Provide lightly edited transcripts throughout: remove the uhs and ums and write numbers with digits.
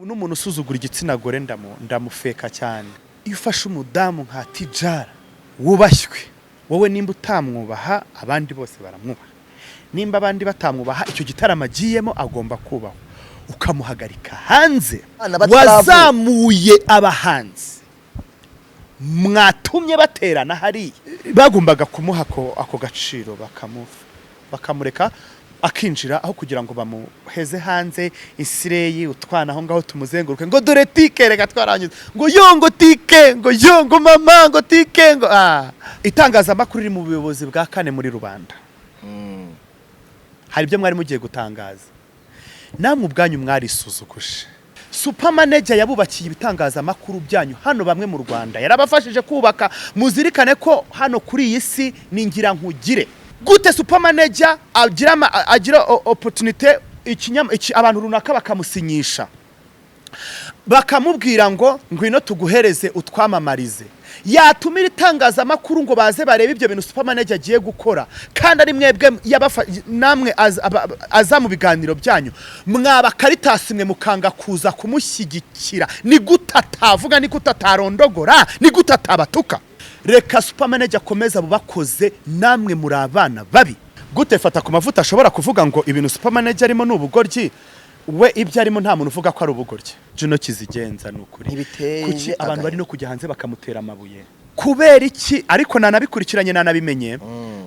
n'umuntu usuzugura igitsina gore ndamufeka cyane. Iyo ufashe umudamu nka Tijara wubashywe, wowe nimba utamwubaha abandi bose baramwubaha, nimba abandi batamwubaha icyo gitaramo agiyemo agomba kubaho, ukamuhagarika hanze. Wazamuye abahanzi mwatumye baterana hari bagombaga kumuha ako gaciro bakamureka akinjira aho kugira ngo bamuheze hanze isireyi utwana aho ngaho tumuzenguruke ngo dore tike reka twaranyuze ngo yongo tike ngo yongo mama ngo tike ngo itangazamakuru riri mu buyobozi bwa kane muri rubanda. Hari ibyo mwari mugiye gutangaza, namwe ubwanyu mwari isuzuguje. Supermanager yabubakiye ibitangazamakuru byanyu hano bamwe mu Rwanda, yarabafashije kubaka. Muzirikane ko hano kuri iyi si ningira nkugire gute Supermanager agira opportunity abantu runaka bakamusinyisha bakamubwira ngo ngwino tuguhereze utwamamarize, yatumira itangazamakuru ngo baze barebe ibyo bintu Supermanager agiye gukora, kandi ari mwebwe namwe aza mu biganiro byanyu mwaba Caritas mwe mukanga kuza kumushyigikira. Ni gutatavuga, ni gutatarondogora, ni gutatabatuka. Reka Supermanager akomeza bubakoze, namwe muri abana babi. Gute fata ku mavuta ashobora kuvuga ngo ibintu Supermanager arimo n'ubugoryi, we ibyo arimo nta muntu uvuga ko ari ubugoryi. Juno kizigenza n'ukuri kuki abantu bari no kujya hanze bakamutera amabuye kubera iki? Ariko nanabikurikiranye nanabimenye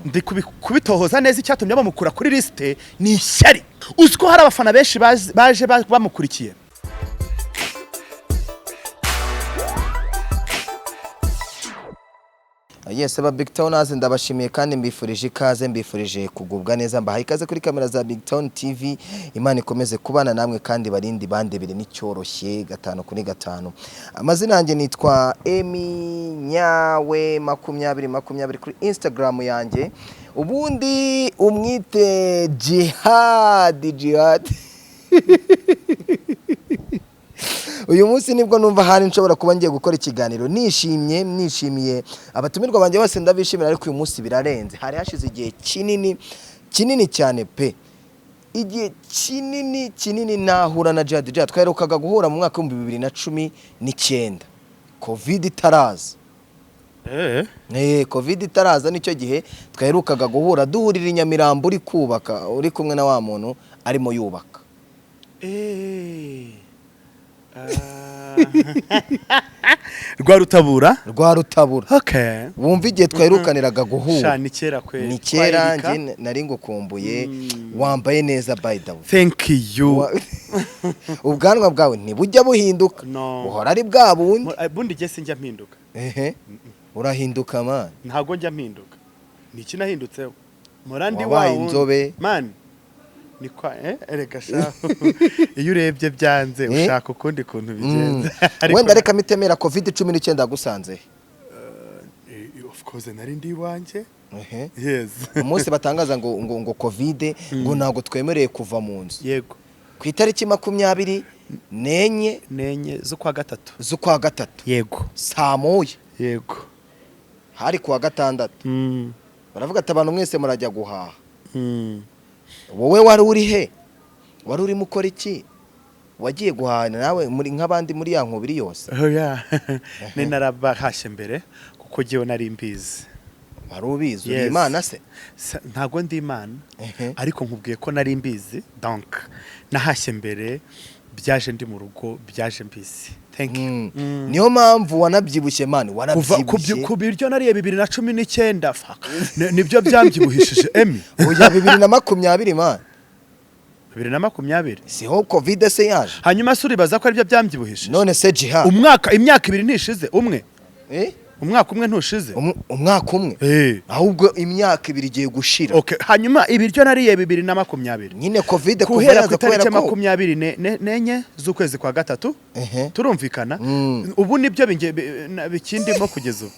ndi kubitohoza neza icyatumye bamukura kuri liste ni ishyari. Uziko hari abafana benshi baje bamukurikiye. Yes, aba BigTown HANZE ndabashimiye kandi mbifurije ikaze, mbifurije kugubwa neza, mbahaye ikaze kuri kamera za BigTown TV. Imana ikomeze kubana namwe kandi barindi bandebere n'icyoroshye 5 kuri 5. Amazina yanjye nitwa Nyawe 2020 kuri Instagram yanjye, ubundi umwite Jihad. Uyu munsi nibwo numva hari nshobora kuba ngiye gukora ikiganiro nishimiye abatumirwa banje bose ndabishimira, ariko uyu munsi birarenze. Hari hashize igihe kinini cyane pe, igihe kinini nahura na Jihad. Twaherukaga guhura mu mwaka wa 2019 covid itaraza. Covid itaraza nicyo gihe twaherukaga guhura, duhurira i Nyamirambo uri kubaka, uri kumwe na wa muntu arimo yubaka. Rwarutabura. Okay. Wumva igihe twaherukaniraga guhura. Ni kera kwe. Ni kera nje nari ngukumbuye. Wambaye neza by the way. Thank you. Ubwanwa bwawe ntibujya buhinduka. Uhora ari bwa bundi je sinjya mpinduka. Urahinduka man. Ntago njya mpinduka. Niki nahindutseho? Morandi wawe inzobe. Man. Ni kwa erega sha iyo urebye byanze ushaka ukundi kuntu bigenza. Wenda reka mitemera COVID-19 gusanze. Of course nari ndi wanje. Yes. Umunsi batangaza ngo COVID ngo nago twemereye kuva mu nzu. Yego. Ku itariki 24 z'ukwa gatatu. Yego. Saa moya. Yego. Hari kuwa gatandatu. Baravuga ati abantu mwese murajya guhaha. Wowe wari uri he? Wari uri mukora iki? Wagiye guhana nawe muri nk'abandi muri ya nkubiri yose? Ne narabahashe mbere kuko giye nari mbizi. Wari ubizi uri Imana se? Ntago ndi Imana, ariko nkubwiye ko nari mbizi. Donc nahashye mbere, byaje ndi mu rugo, byaje mbizi. Thank you. Niyo mpamvu wanabyibushye man, wanabyibushye. Ku biryo nariye 2019 fuck. Nibyo byambyibuhishije Emi. Oya 2020 man. 2020 siho covid se yaje. Hanyuma suribaza ko ari byo byambyibuhishije. None se Jihad. Imyaka 2 ntishize umwe. Umwaka umwe ntushize. Umwaka umwe. Ahubwo imyaka 2 igiye gushira. Okay, hanyuma ibiryo nariye 2020. Nyine covid kubera ko 2024 z'ukwezi kwa gatatu. Turumvikana. Ubu nibyo bikindimo kugeza ubu.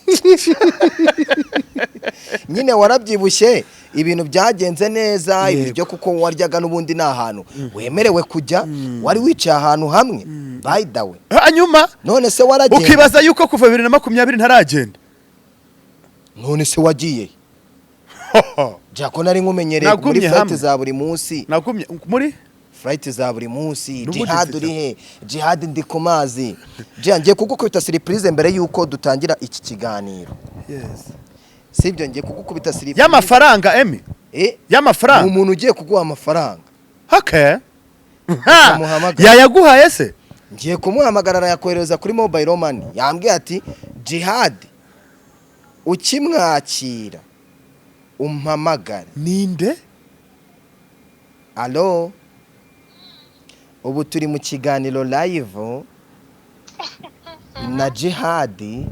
Nyine warabyibushye, ibintu byagenze neza, ibyo kuko waryaga n'ubundi nahantu wemerewe kujya, wari wicaye ahantu hamwe. By the way. Hanyuma none se waragenda. Ukibaza yuko kuva 2020 ntaragenda. None se wagiye. Jako nari nkumenyereye muri fete za buri munsi. Nagumye muri flight za buri munsi N'ubundi jihad zita- uri he jihad ndi ku mazi ngiye kugukubita surprise mbere yuko dutangira iki kiganiro Yes. sibyo ngiye kugukubita surprise Y'amafaranga Emi. Y'amafaranga. umuntu ugiye kuguha amafaranga Okay. Ukamuhamagara. Yayaguhaye se? ngiye kumuhamagara arayakohereza kuri mobile money yambwiye ati jihad ukimwakira umpamagare Ninde? Allo ubu turi mu kiganiro live na jihad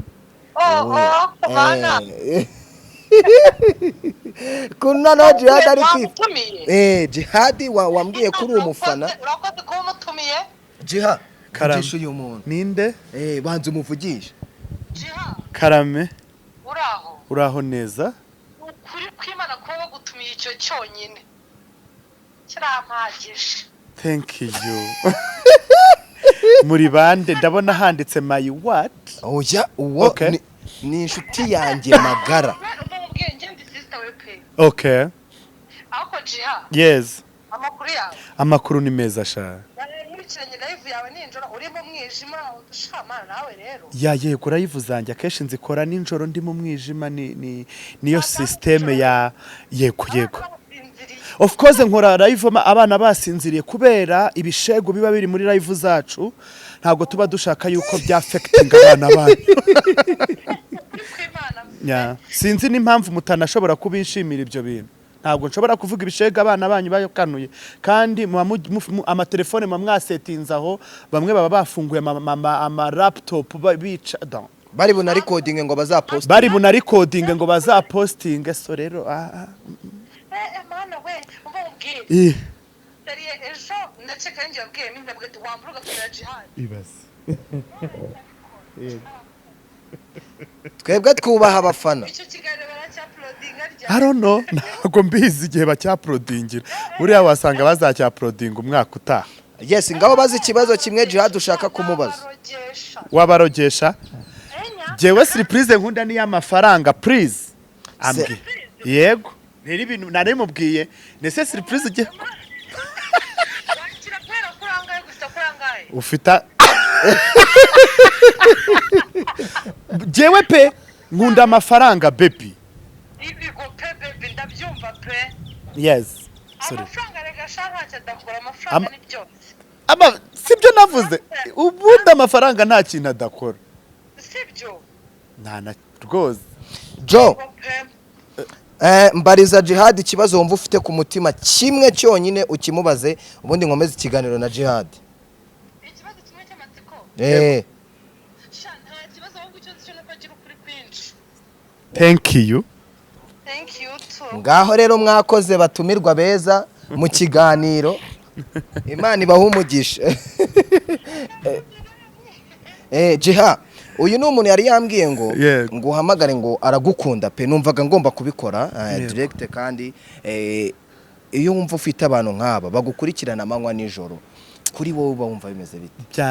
kuna no jihad ari jihad wambwiye kuri umufana urakoze ko umutumiye jihad Karame. vugisha uyu muntu Ninde? banze umuvugisha jiha Karame. uraho Uraho neza? ukuri kwimana kuba bagutumiye icyo cyonyine kirampagije Thank you. Muri bande ndabona handitse my what? oya uwo Okay. ni inshuti yanjye magara umubwiye njye ndi sister we pe Okay. ariko jiha Yes. amakuru yawe Amakuru ni meza sha. nkurikiranye live yawe ninjoro uri mu mwijima udushamana nawe rero Yego urayivuzanjye akenshi nzikora ninjoro ndi mu mwijima niyo systeme ya yego. Of course nkora live abana basinziriye kubera ibishego biba biri muri live zacu ntago tuba dushaka yuko bya affecting abana banyu. Sinzi n'impamvu mutanashobora kubishimira ibyo bintu. Ntabwo nshobora kuvuga ibishega abana banyu bayokanuye kandi amatelefone mwasetinze aho bamwe baba bafunguye ama laptop bica bari buna recording ngo bazapost so rero mana we umubwiye Dariye ejo ndetse kandi yabwiye mimi nabwo wamburuga kuri jihad ibase. twebwe twubaha abafana icyo kiganiro baracyaplodinga rya I don't know ntago mbizi igihe bacyaplodingira buriya wasanga bazacyaplodinga umwaka utaha. yes ngaho bazi ikibazo kimwe jihad ushaka kumubaza Wabarogesha jewe surprise nkunda ni y'amafaranga please ambwi yego rero ibintu nari mubwiye nese surprise ugiye ufita jewe pe nkunda amafaranga baby ibigo pe baby ndabyumva pe yes sorry amafaranga rega shaka cyadakora amafaranga ni byose sibyo navuze ubundi amafaranga nta kintu adakora sibyo nta rwose jo mbariza jihad ikibazo wumva ufite ku mutima kimwe cyonyine ukimubaze ubundi nkomeze ikiganiro na jihad ikibazo kimwe cy'amatsiko sha nta kibazo ahubwo icyo cyo nuko agira ukuri kwinshi thank you too ngaho rero mwakoze batumirwa beza mu kiganiro Imana ibaha umugisha jiha uyu ni umuntu yari yambwiye ngo uhamagare ngo aragukunda pe numvaga ngomba kubikora direct kandi iyo wumva ufite abantu nk'aba bagukurikirana amanywa nijoro kuri wowe uba wumva bimeze bite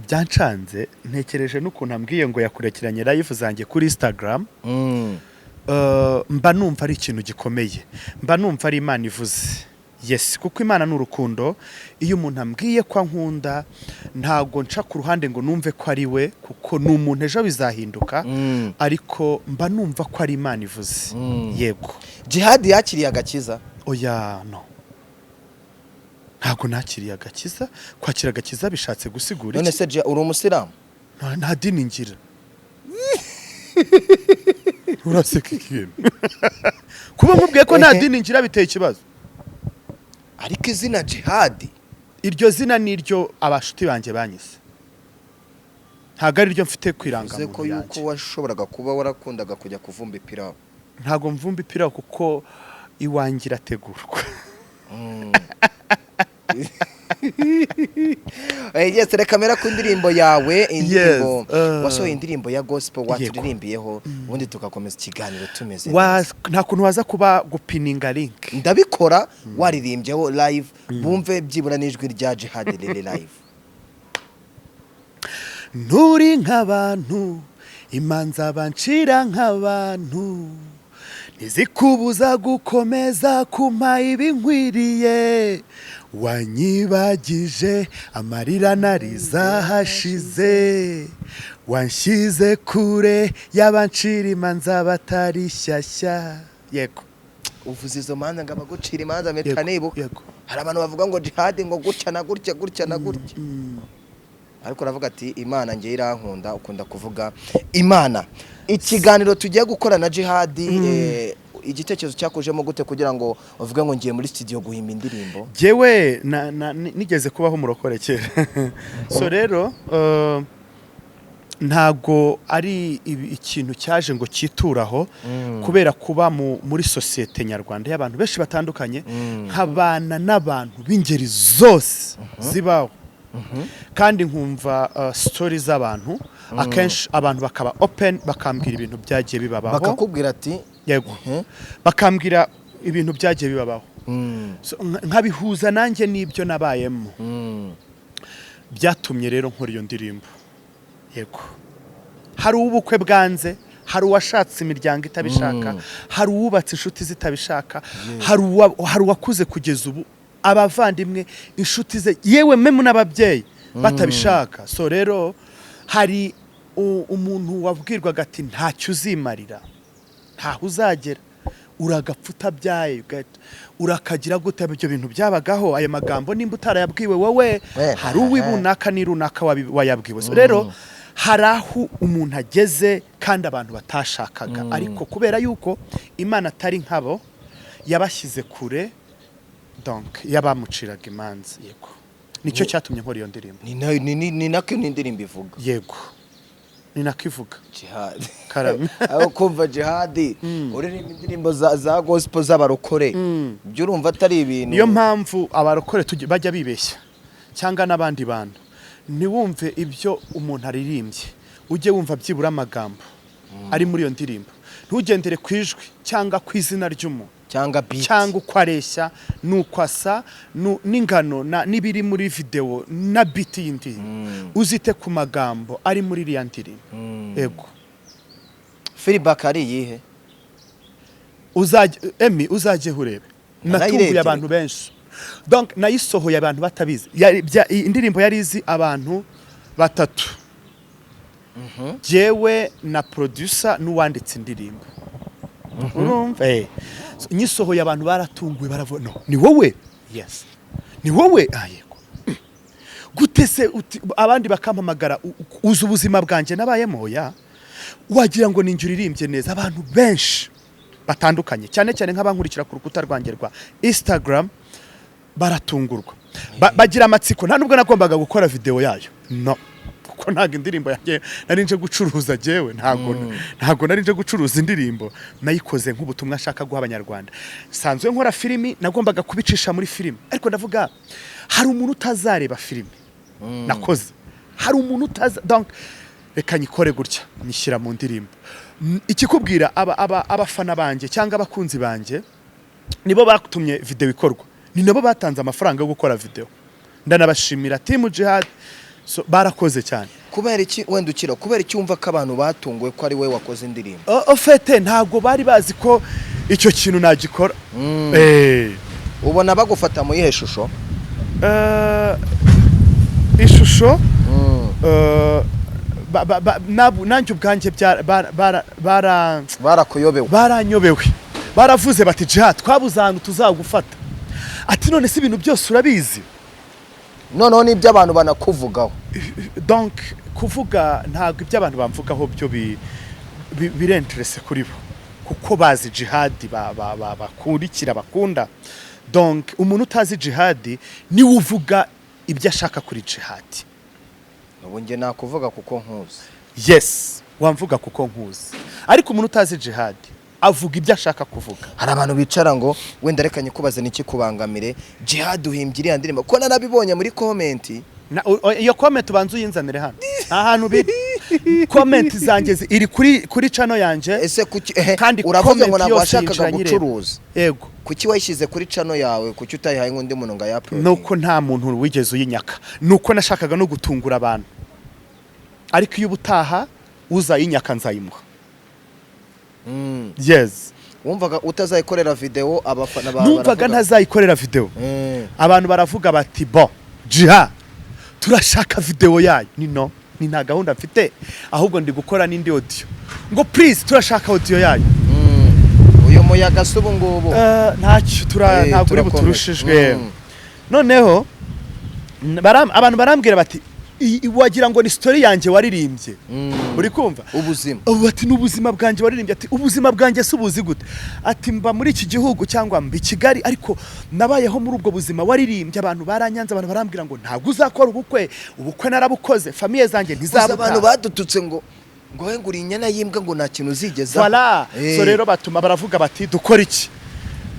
byancanze ntekereje n'ukuntu ambwiye ngo yakurikiranye live zanjye kuri Instagram mba numva ari ikintu gikomeye mba numva ari Imana ivuze yes kuko Imana n'urukundo iyo umuntu ambwiye ko ankunda ntago nca ku ruhande ngo numve ko ari we kuko n'umuntu ejo bizahinduka ariko mba numva ko ari Imana ivuze yego jihad yakiriye agakiza oya no ntago nakiriye agakiza kwakira agakiza bishatse gusigura none se uri umusiramu nta dini ngira uraseka ikintu kuba mubwiye ko nta dini ngira biteye ikibazo ariko izina jihad iryo zina niryo abashuti banjye banyise ntago ari ryo mfite kwiranga mu ko yuko washoboraga kuba warakundaga kujya kuvumba ipirawu ntago mvumba ipirawu kuko iwangira ategurwa yes reka kamera ku ndirimbo yawe indirimbo wasohoye indirimbo ya gospel waturirimbiyeho ubundi tugakomeza ikiganiro tumeze nta kuntu waza kuba gupininga link ndabikora waririmbyeho live bumve byibura n'ijwi rya jihad live nturi nk'abantu imanza bancira nk'abantu izikubuza gukomeza kumpa ibinkwiriye wanyibagije amarira nariza hashize wanshyize kure y'abancira imanza batari shyashya yego uvuze izo manza ngo abagucira imanza mpita nibuka hari abantu bavuga ngo jihad ngo gutya na gutya gutya na gutya ariko uravuga ati imana ngiye irankunda ukunda kuvuga imana ikiganiro tugiye gukora na jihad igitekerezo cyakujemo gute kugira ngo uvuge ngo ngiye muri studio guhimba indirimbo jewe nigeze kubaho umurokore kera so rero ntago ari ikintu cyaje ngo cyituraho kubera kuba muri societe nyarwanda y'abantu benshi batandukanye nk'abana n'abantu b'ingeri zose zibaho kandi nkumva stories z'abantu akenshi abantu bakaba open bakambwira ibintu byagiye bibabaho bakakubwira ati yego bakambwira ibintu byagiye bibabaho nkabihuza nanjye n'ibyo nabayemo byatumye rero nkora iyo ndirimbo yego hari ubukwe bwanze hari uwashatse imiryango itabishaka hari uwubatse inshuti zitabishaka hari uwakuze kugeza ubu abavandimwe inshuti ze yewe memu n'ababyeyi batabishaka so rero hari umuntu wabwirwaga ati ntacyo uzimarira ntaho uzagera uragapfuta byaye urakagira gute ibyo bintu byabagaho ayo magambo nimba utarayabwiwe wowe hari uwibunaka n'irunaka wayabwiwe so rero hari aho umuntu ageze kandi abantu batashakaga ariko kubera yuko imana atari nkabo yabashyize kure donc yabamuciraga imanza yego nicyo cyatumye nkora iyo ndirimbo ni nako indirimbo ivuga yego ni nako ivuga jihad karame aho kumva jihad uririmba indirimbo za gospel z'abarokore byo urumva atari ibintu niyo mpamvu abarokore bajya bibeshya cyangwa n'abandi bantu ntiwumve ibyo umuntu aririmbye ujye wumva byibura amagambo ari muri iyo ndirimbo ntugendere ku ijwi cyangwa ku izina ry'umuntu cyangwa uko areshya nuko asa n'ingano n'ibiri muri video na beat yindi uzite ku magambo ari muri iriya ndirimbo yego feedback ari yihe uzajye urebe natunguye abantu benshi donc nayisohoye abantu batabizi indirimbo yari izi abantu batatu jewe na producer n'uwanditse indirimbo urumva nyisohoye abantu baratunguye baravuga no ni wowe yes ni wowe yego gutese abandi bakampamagara uzi ubuzima bwanjye nabayemo ya wagira ngo ninjye uririmbye neza abantu benshi batandukanye cyane cyane nk'abankurikira ku rukuta rwanjye rwa Instagram baratungurwa bagira amatsiko nta nubwo nagombaga gukora video yayo no kuko ntago indirimbo yanjye nari nje gucuruza jewe ntago nari nje gucuruza indirimbo nayikoze nk'ubutumwa nshaka guha abanyarwanda sanzwe nkora filimi nagombaga kubicisha muri filimi ariko ndavuga hari umuntu utazareba filimi nakoze hari umuntu donc reka nyikore gutya nyishyira mu ndirimbo ikikubwira abafana banjye cyangwa abakunzi banjye nibo batumye video ikorwa ni nabo batanze amafaranga yo gukora video ndanabashimira team jihad so barakoze cyane kubera iki wenda ukira kubera iki wumva ko abantu batunguwe ko ari we wakoze indirimbo ofete ntago bari bazi ko icyo kintu nagikora ubona bagufata mu yihe shusho ishusho nanjye ubwanjye baranyobewe baravuze bati jihad twabuze ahantu tuzagufata ati none si ibintu byose urabizi noneho n'ibyo abantu banakuvugaho donc kuvuga ntabwo ibyo abantu bamvugaho byo birenterese kuri bo kuko bazi jihad bakurikira bakunda donc umuntu utazi jihad niwe uvuga ibyo ashaka kuri jihad ubu nge nakuvuga kuko nkuzi yes wamvuga kuko nkuzi ariko umuntu utazi jihad avuga ibyo ashaka kuvuga hari abantu bicara ngo wenda reka nyikubaze niki kubangamire jihad uhimbye iriya ndirimbo ko narabibonye muri comment iyo comment ubanza uyinzanire hano ahantu biri comment zanjye iri kuri channel yanje ese kandi uravuze ngo ntabwo washakaga gucuruza yego kuki wayishyize kuri channel yawe kuki utayihaye nk'undi muntu ngo ayapload nuko nta muntu wigeze uyinyaka nuko nashakaga no gutungura abantu ariko iyo ubutaha uzayinyaka nzayimuha yes wumvaga utazayikorera video abafana ba numvaga ntazayikorera video abantu baravuga bati bo jiha turashaka video yayo ni nta gahunda mfite ahubwo ndi gukora n'indi audio ngo please turashaka audio yayo uyu muyaga subu ngubu ntacyo ntabwo uri buturushijwe noneho abantu barambwira bati wagira ngo ni story yanjye waririmbye uri kumva ubuzima ati n'ubuzima bwanjye waririmbye ati ubuzima bwanjye subuzi gute ati mba muri iki gihugu cyangwa mbi Kigali ariko nabayeho muri ubwo buzima waririmbye abantu baranyanze abantu barambwira ngo ntabwo uzakora ubukwe narabukoze famille zanjye ntizabuka abantu badututse ngo nguri inyana yimbwa ngo nta kintu uzigeza voilà so rero batuma baravuga bati dukora iki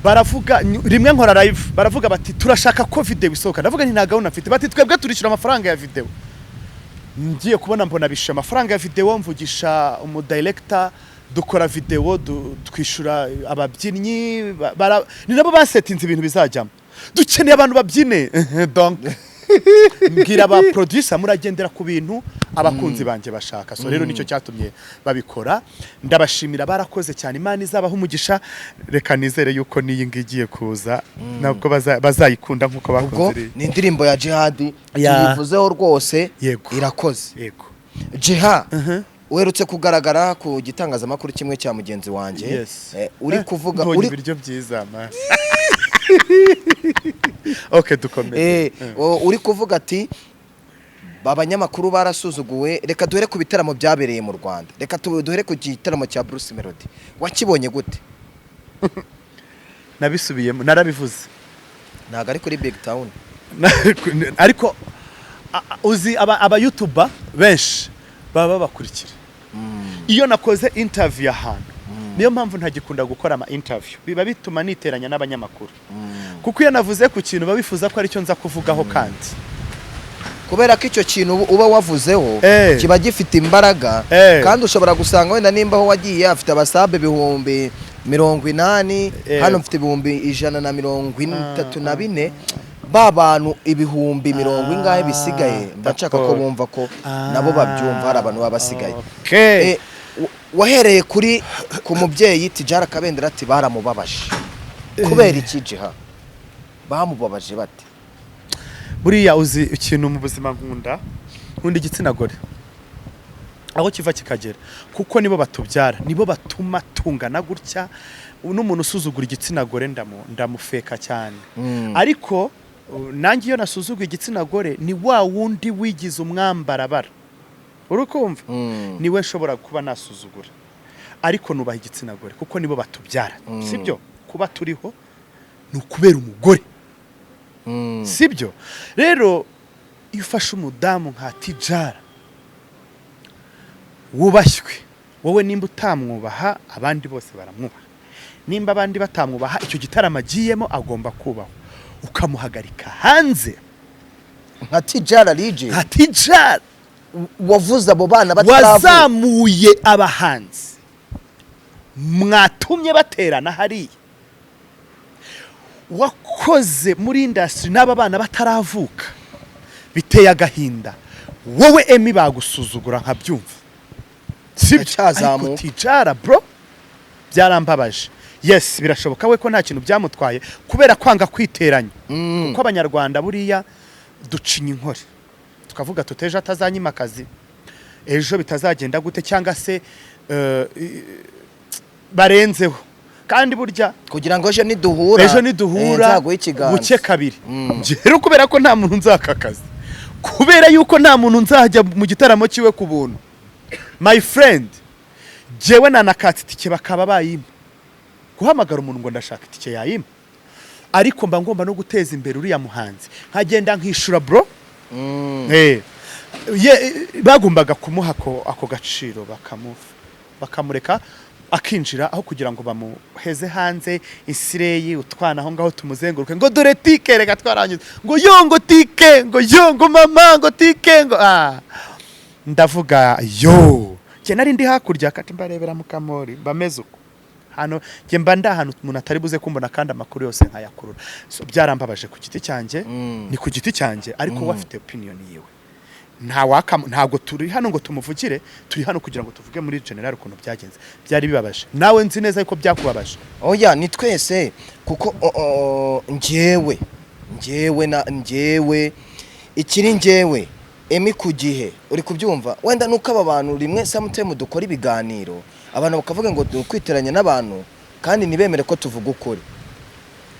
baravuga rimwe nkora live baravuga bati turashaka ko video isohoka ndavuga nti nta gahunda mfite bati twebwe turishira amafaranga ya video ngiye kubona mbona bisha amafaranga ya video mvugisha director dukora video twishura ababyinnyi ni nabo basetinze ibintu bizajyamo dukeneye abantu babyine donc ngira aba producer muragendera ku bintu abakunzi banje bashaka so rero nicyo cyatumye babikora ndabashimira barakoze cyane Imana izabaho umugisha reka nizere yuko niyi ngiye kuza nabwo bazayikunda nkuko bakunze ni indirimbo ya Jihad yivuzeho rwose irakoze yego Jiha uherutse kugaragara ku gitangazamakuru kimwe cya mugenzi wanje uri kuvuga uri biryo byiza ma okay dukomeze uri kuvuga ati abanyamakuru barasuzuguwe reka duhere ku bitaramo byabereye mu Rwanda reka duhere ku gitaramo cya Bruce Melody wakibonye gute nabisubiyemo narabivuze ntago ari kuri BigTown ariko uzi aba YouTuber benshi baba bakurikira iyo nakoze interview ahantu niyo mpamvu ntagikunda gukora ama interview biba bituma niteranya n'abanyamakuru kuko iyo navuze ku kintu babifuza ko ari cyo nza kuvugaho kandi kubera ko icyo kintu uba wavuzeho kiba gifite imbaraga kandi ushobora gusanga wenda nimba aho wagiye afite abasabe 180 hano mfite 134 babantu 1000 ingahe bisigaye ndashaka ko bumva ko nabo babyumva hari abantu babasigaye wahereye ku mubyeyi Tijara Kabendera ati baramubabaje kubera iki Jiha bamubabaje bate buriya uzi ikintu mu buzima nkunda igitsina gore aho kiva kikagera kuko nibo batubyara nibo batuma tungana gutya n'umuntu usuzugura igitsina gore ndamufeka cyane ariko nanjye iyo nasuzuguye igitsina gore ni wa wundi wigize umwambarabara urukumva niwe nshobora kuba nasuzugura ariko nubaha igitsina gore kuko nibo batubyara sibyo kuba turiho ni ukubera umugore sibyo rero iyo ufashe umudamu nka Tijara wubashywe wowe nimba utamwubaha abandi bose baramwubaha nimba abandi batamwubaha icyo gitaramo agiyemo agomba kubaho ukamuhagarika hanze nka Tijara rije nka Tijara wavuze abo bana bataravuye wazamuye abahanzi mwatumye baterana hariya wakoze muri industry n'aba bana bataravuka biteye agahinda wowe Emi bagusuzugura nkabyumva sibyo Tijara bro byarambabaje yes birashoboka we ko nta kintu byamutwaye kubera kwanga kwiteranya kuko abanyarwanda buriya ducinya inkore tukavuga tuteje atazanyima akazi ejo bitazagenda gute cyangwa se barenzeho kandi burya kugira ngo ejo niduhura buke kabiri rero kubera ko nta muntu nzakakaza kubera yuko nta muntu nzajya mu gitaramo kiwe ku buntu my friend jewe nanakatse itike bakaba bayima guhamagara umuntu ngo ndashaka itike yayima ariko mba ngomba no guteza imbere uriya muhanzi nkagenda nkishura bro bagombaga kumuha ako gaciro bakamureka akinjira aho kugira ngo bamuheze hanze isireyi utwana aho ngaho tumuzenguruke ngo dore tike reka twarangiza ngo yongo tike ngo yongo mama ngo tike ngo ndavuga yo cye nari ndi hakurya kati mbarebera mu kamori bameze uko hano nge mba ndahantu umuntu atari buze kumbona kandi amakuru yose nkayakurura so byarambabaje ku giti cyanjye ni ku giti cyanjye ariko wafite opinion yiwe ntago turi hano ngo tumuvugire, turi hano kugira ngo tuvuge muri general ukuntu byagenze. Byari bibabaje, nawe nzi neza yuko byakubabaje. Oya ni twese kuko njyewe ikiri njyewe emi ku gihe uri kubyumva wenda nuko aba bantu rimwe sometimes dukora ibiganiro abantu bakavuga ngo dukwiteranya n'abantu kandi nibemere ko tuvuga ukuri.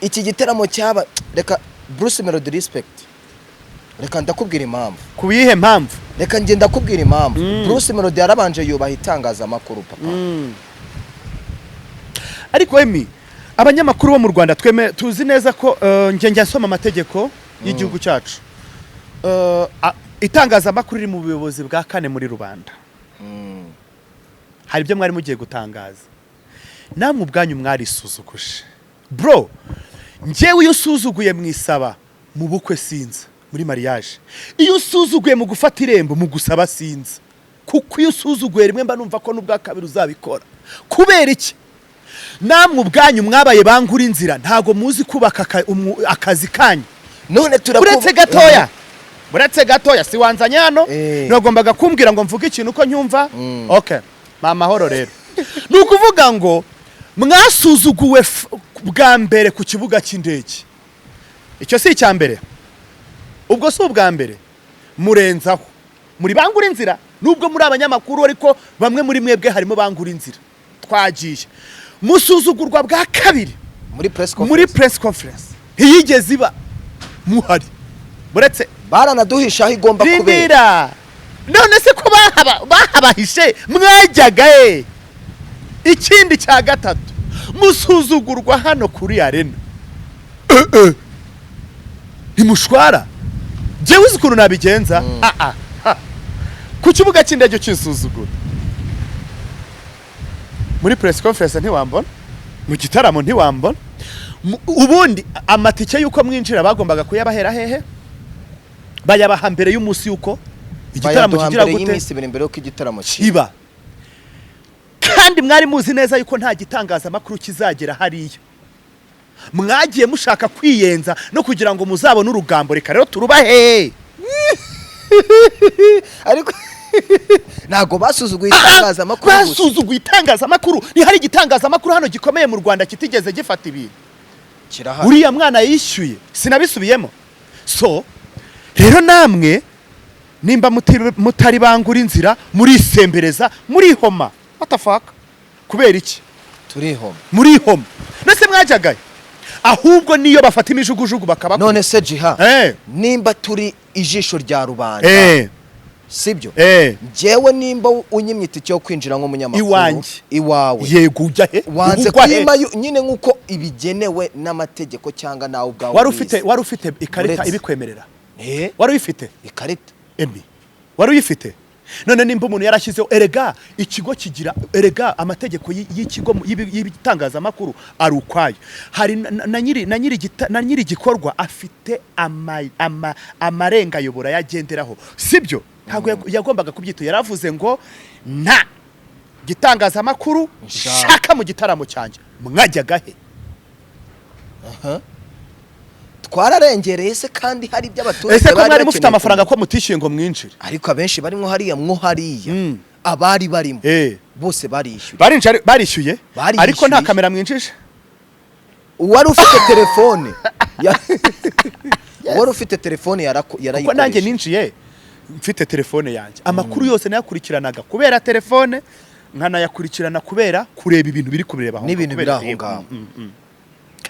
Iki giteramo cyaba reka Bruce Melody respect, reka ndakubwira impamvu. Kubihe mpamvu? Reka nge ndakubwira impamvu. Bruce Melody yarabanje yubaha itangazamakuru papa. Ariko emi abanyamakuru bo mu Rwanda tuzi neza ko njye nsoma amategeko y'igihugu cyacu. Itangazamakuru iri mu buyobozi bwa kane muri rubanda. Hari ibyo mwari mugiye gutangaza, namwe ubwanyu mwari suzuguje bro. Njyewe iyo usuzuguye mwisaba mu bukwe sinza, muri mariage iyo usuzuguye mu gufata irembo mu gusaba sinza, kuko iyo usuzuguye rimwe mba numva ko n'ubwa kabiri uzabikora. Kubera iki? Namwe ubwanyu mwabaye bangura inzira, ntago muzi kubaka akazi kanyu. None buretse gatoya si wanzanye hano nagombaga kumbwira ngo mvuge ikintu uko nyumva. Okay mama horo rero nukuvuga ngo mwasuzuguwe bwa mbere ku kibuga cy'indege. Icyo si icya mbere, ubwo si ubwa mbere murenzaho muri bangura inzira, nubwo muri abanyamakuru ariko bamwe muri mwebwe harimo bangura inzira. Twagiye musuzugurwa bwa kabiri muri press conference ntiyigeze iba muhari, buretse baranaduhishaho igomba kubera. None se ko bahabahishe mwajyaga ikindi cya gatatu musuzugurwa hano kuri arena. Ntimushwara jewe uzi ukuntu nabigenza. Ku kibuga cy'indege cy'isuzuguro, muri press conference ntiwambona, mu gitaramo ntiwambona. Ubundi amatike yuko mwinjira bagombaga kuyabahera hehe? Bayabaha mbere y'umunsi yuko igitaramo kigira gute? Y'imisi mbere yuko igitaramo kiba. Kandi mwari muzi neza yuko nta gitangazamakuru kizagera hariya. Mwagiye mushaka kwiyenza no kugira ngo muzabone urugambo. Reka rero turubahe. Ariko nago basuzuguye itangazamakuru. Basuzuguye itangazamakuru. Ni hari igitangazamakuru hano gikomeye mu Rwanda kitigeze gifata ibintu. Kirahari. Uriya mwana yishyuye sinabisubiyemo. So rero namwe nimba mutari bangura inzira muri sembereza muri homa. What the fuck? Kubera iki? Turi homa. Muri homa. Nese mwajagaye. Ahubwo niyo bafata imijugujugu bakaba. None se jiha. Nimba turi ijisho rya rubanda. Sibyo? Jewe nimba unyimye itike yo kwinjira nko munyamakuru iwawe. Yego ujya he? Wanze kwima nyine nkuko ibigenewe n'amategeko cyangwa nawe ubwawe. Wari ufite ikarita ibikwemerera. Wari uyifite ikarita emi? Wari uyifite? None nimba umuntu yarashyizeho erega ikigo kigira erega amategeko y'ikigo y'ibitangazamakuru ari ukwayo. Hari na nyiri gikorwa afite amarenga yobora yagenderaho, sibyo? Ntago yagombaga kubyito. Yaravuze ngo nta gitangazamakuru shaka mu gitaramo cyanjye. Mwajyaga he? Twararengereye se kandi hari by'abaturage. Ese ko mwari mufite amafaranga ko mutishyuye ngo mwinjire? Ariko abenshi barimo hariya abari barimo bose barishyuye ariko nta kamera mwinjije. Wari ufite telefone wari ufite telefone yarayikoresha. Kuko nanjye ninjiye mfite telefone yanjye, amakuru yose nayakurikiranaga kubera telefone, nkanayakurikirana kubera kureba ibintu biri kubireba aho n'ibintu biri aho ngaho.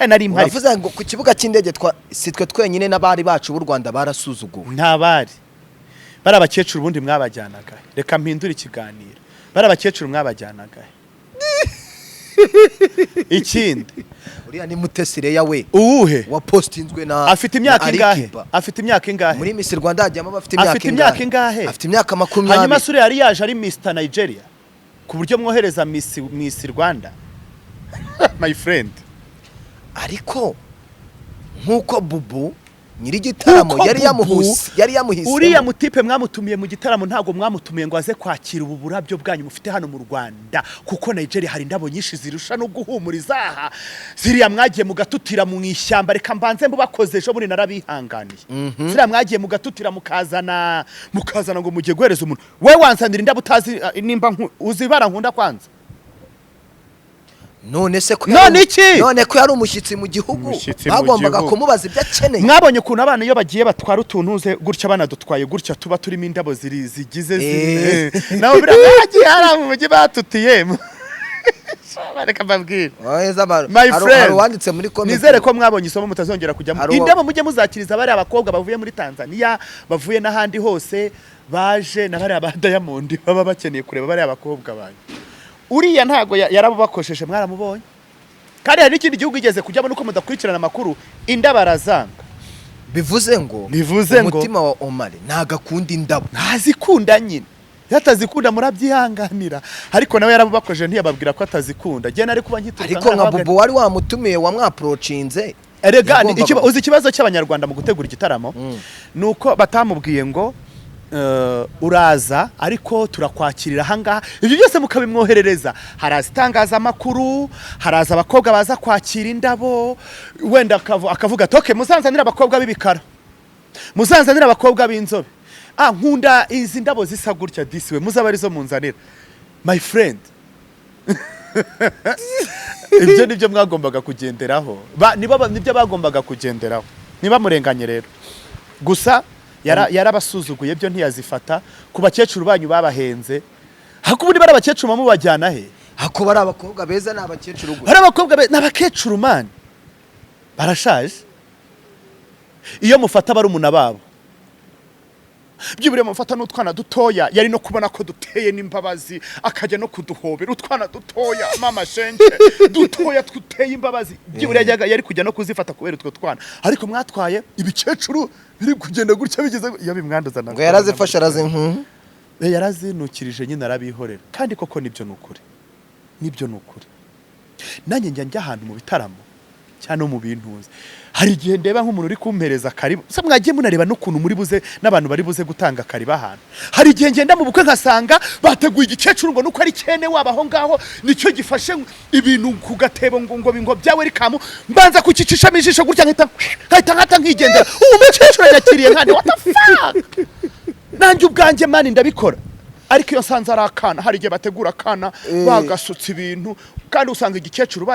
Nari mpari. Bavuze ngo ku kibuga cy'indege sitwe twenyine n'abari bacu b'u Rwanda barasuzuguwe. Ntabari bari abakecuru ubundi mwabajyanaga. Reka mpindure ikiganiro. Bari abakecuru mwabajyanaga. Ikindi uriya ni Mutesire yawe uwuhe wa postinzwe na afite imyaka ingahe? Afite imyaka ingahe? Muri Miss Rwanda hajyamo bafite imyaka ingahe? Afite imyaka 20. Hanyuma sure yari yaje ari Mr Nigeria ku buryo mwohereza Miss Rwanda. My friend. Ariko nkuko Bubu nyiri gitaramo yari yamuhise uriya mutipe mwamutumiye mu gitaramo ntago mwamutumiye ngo aze kwakira ubu burabyo bwanyu mufite hano mu Rwanda kuko Nigeria hari indabo nyinshi zirusha no guhumuriza aha ziriya mwagiye mugatutira mu ishyamba reka mbanze mubakoze ejo muri narabihanganiye ziriya mwagiye mugatutira mukazana ngo mugiye guhereza umuntu we wansanira indabo utazi nimba uzibara nkunda kwanza none ko yari umushyitsi mu gihugu bagombaga kumubaza ibyo akeneye mwabonye ukuntu abana iyo bagiye batwara utuntuze gutya banadutwaye gutya tuba turimo indabo zigize nawe biragiye hari mu mujyi batutiye bareka mbabwira my friend wanditse muri comment nizere ko mwabonye isomo mutazongera kujyamo indabo mujye muzakiriza bari abakobwa bavuye muri Tanzania bavuye n'ahandi hose baje na bari aba Diamond baba bakeneye kureba bari abakobwa banyu uriya ntago yarabubakosheje mwaramubonye kandi hari n'ikindi gihugu igeze kujyamo nuko mudakurikirana amakuru indabarazanga bivuze ngo umutima wa Omar ntagakunda indabo ntazikunda nyine yatazikunda murabyihanganira ariko nawe yarabubakosheje ntiyababwira ko atazikunda je nari kuba nkitura ariko nka Bubu wari wamutumiye wamwaprocinze erega uzi ikibazo cy'abanyarwanda mu gutegura igitaramo nuko batamubwiye ngo uraza ariko turakwakirira hangaha ibyo byose mukabimwoherereza haraza itangazamakuru haraza abakobwa baza kwakira indabo wenda akavuga toke muzanzanira abakobwa b'ibikara muzanzanira abakobwa b'inzobe nkunda izi ndabo zisa gutya disiwe muzaba arizo munzanira my friend ibyo nibyo mwagombaga kugenderaho nibyo bagombaga kugenderaho niba murenganye rero gusa yarabasuzuguye byo ntiyazifata ku bakecuru banyu babahenze hakubundi bari abakecuru mubajyana he hako bari abakobwa beza n'abakecuru bari abakobwa beza n'abakecuru man barashaje iyo mufata bari umuna babo byibure mufata n'utwana dutoya yari no kubona ko duteye n'imbabazi akajya no kuduhobera utwana dutoya mama shenge dutoya twuteye imbabazi byibure yari kujya no kuzifata kubera utwo twana ariko mwatwaye ibikecuru biri kugenda gutya bigeze yabimwanduza ngo yarazifasha yarazinukirije nyine arabihorera kandi koko nibyo nukuri nanjye njya ahantu mu bitaramo cyane mu bintuze hari igihe ndeba nk'umuntu uri kumpereza karibu se mwagiye munareba n'ukuntu muri buze n'abantu bari buze gutanga kariba ahantu hari igihe ngenda mu bukwe nkasanga bateguye igikecuru ngo nuko ari cyene wabaho ngaho nicyo gifashe ibintu ku gatebo ngo byawe rikamu mbanza kukicisha mijisho gutya nkahita nkigendera umukecuru yakiriye nkane what the fuck nanjye ubwanjye mani ndabikora ariko iyo sanze arakana hari igihe bategura akana bagasutse ibintu kandi usanga igikecuru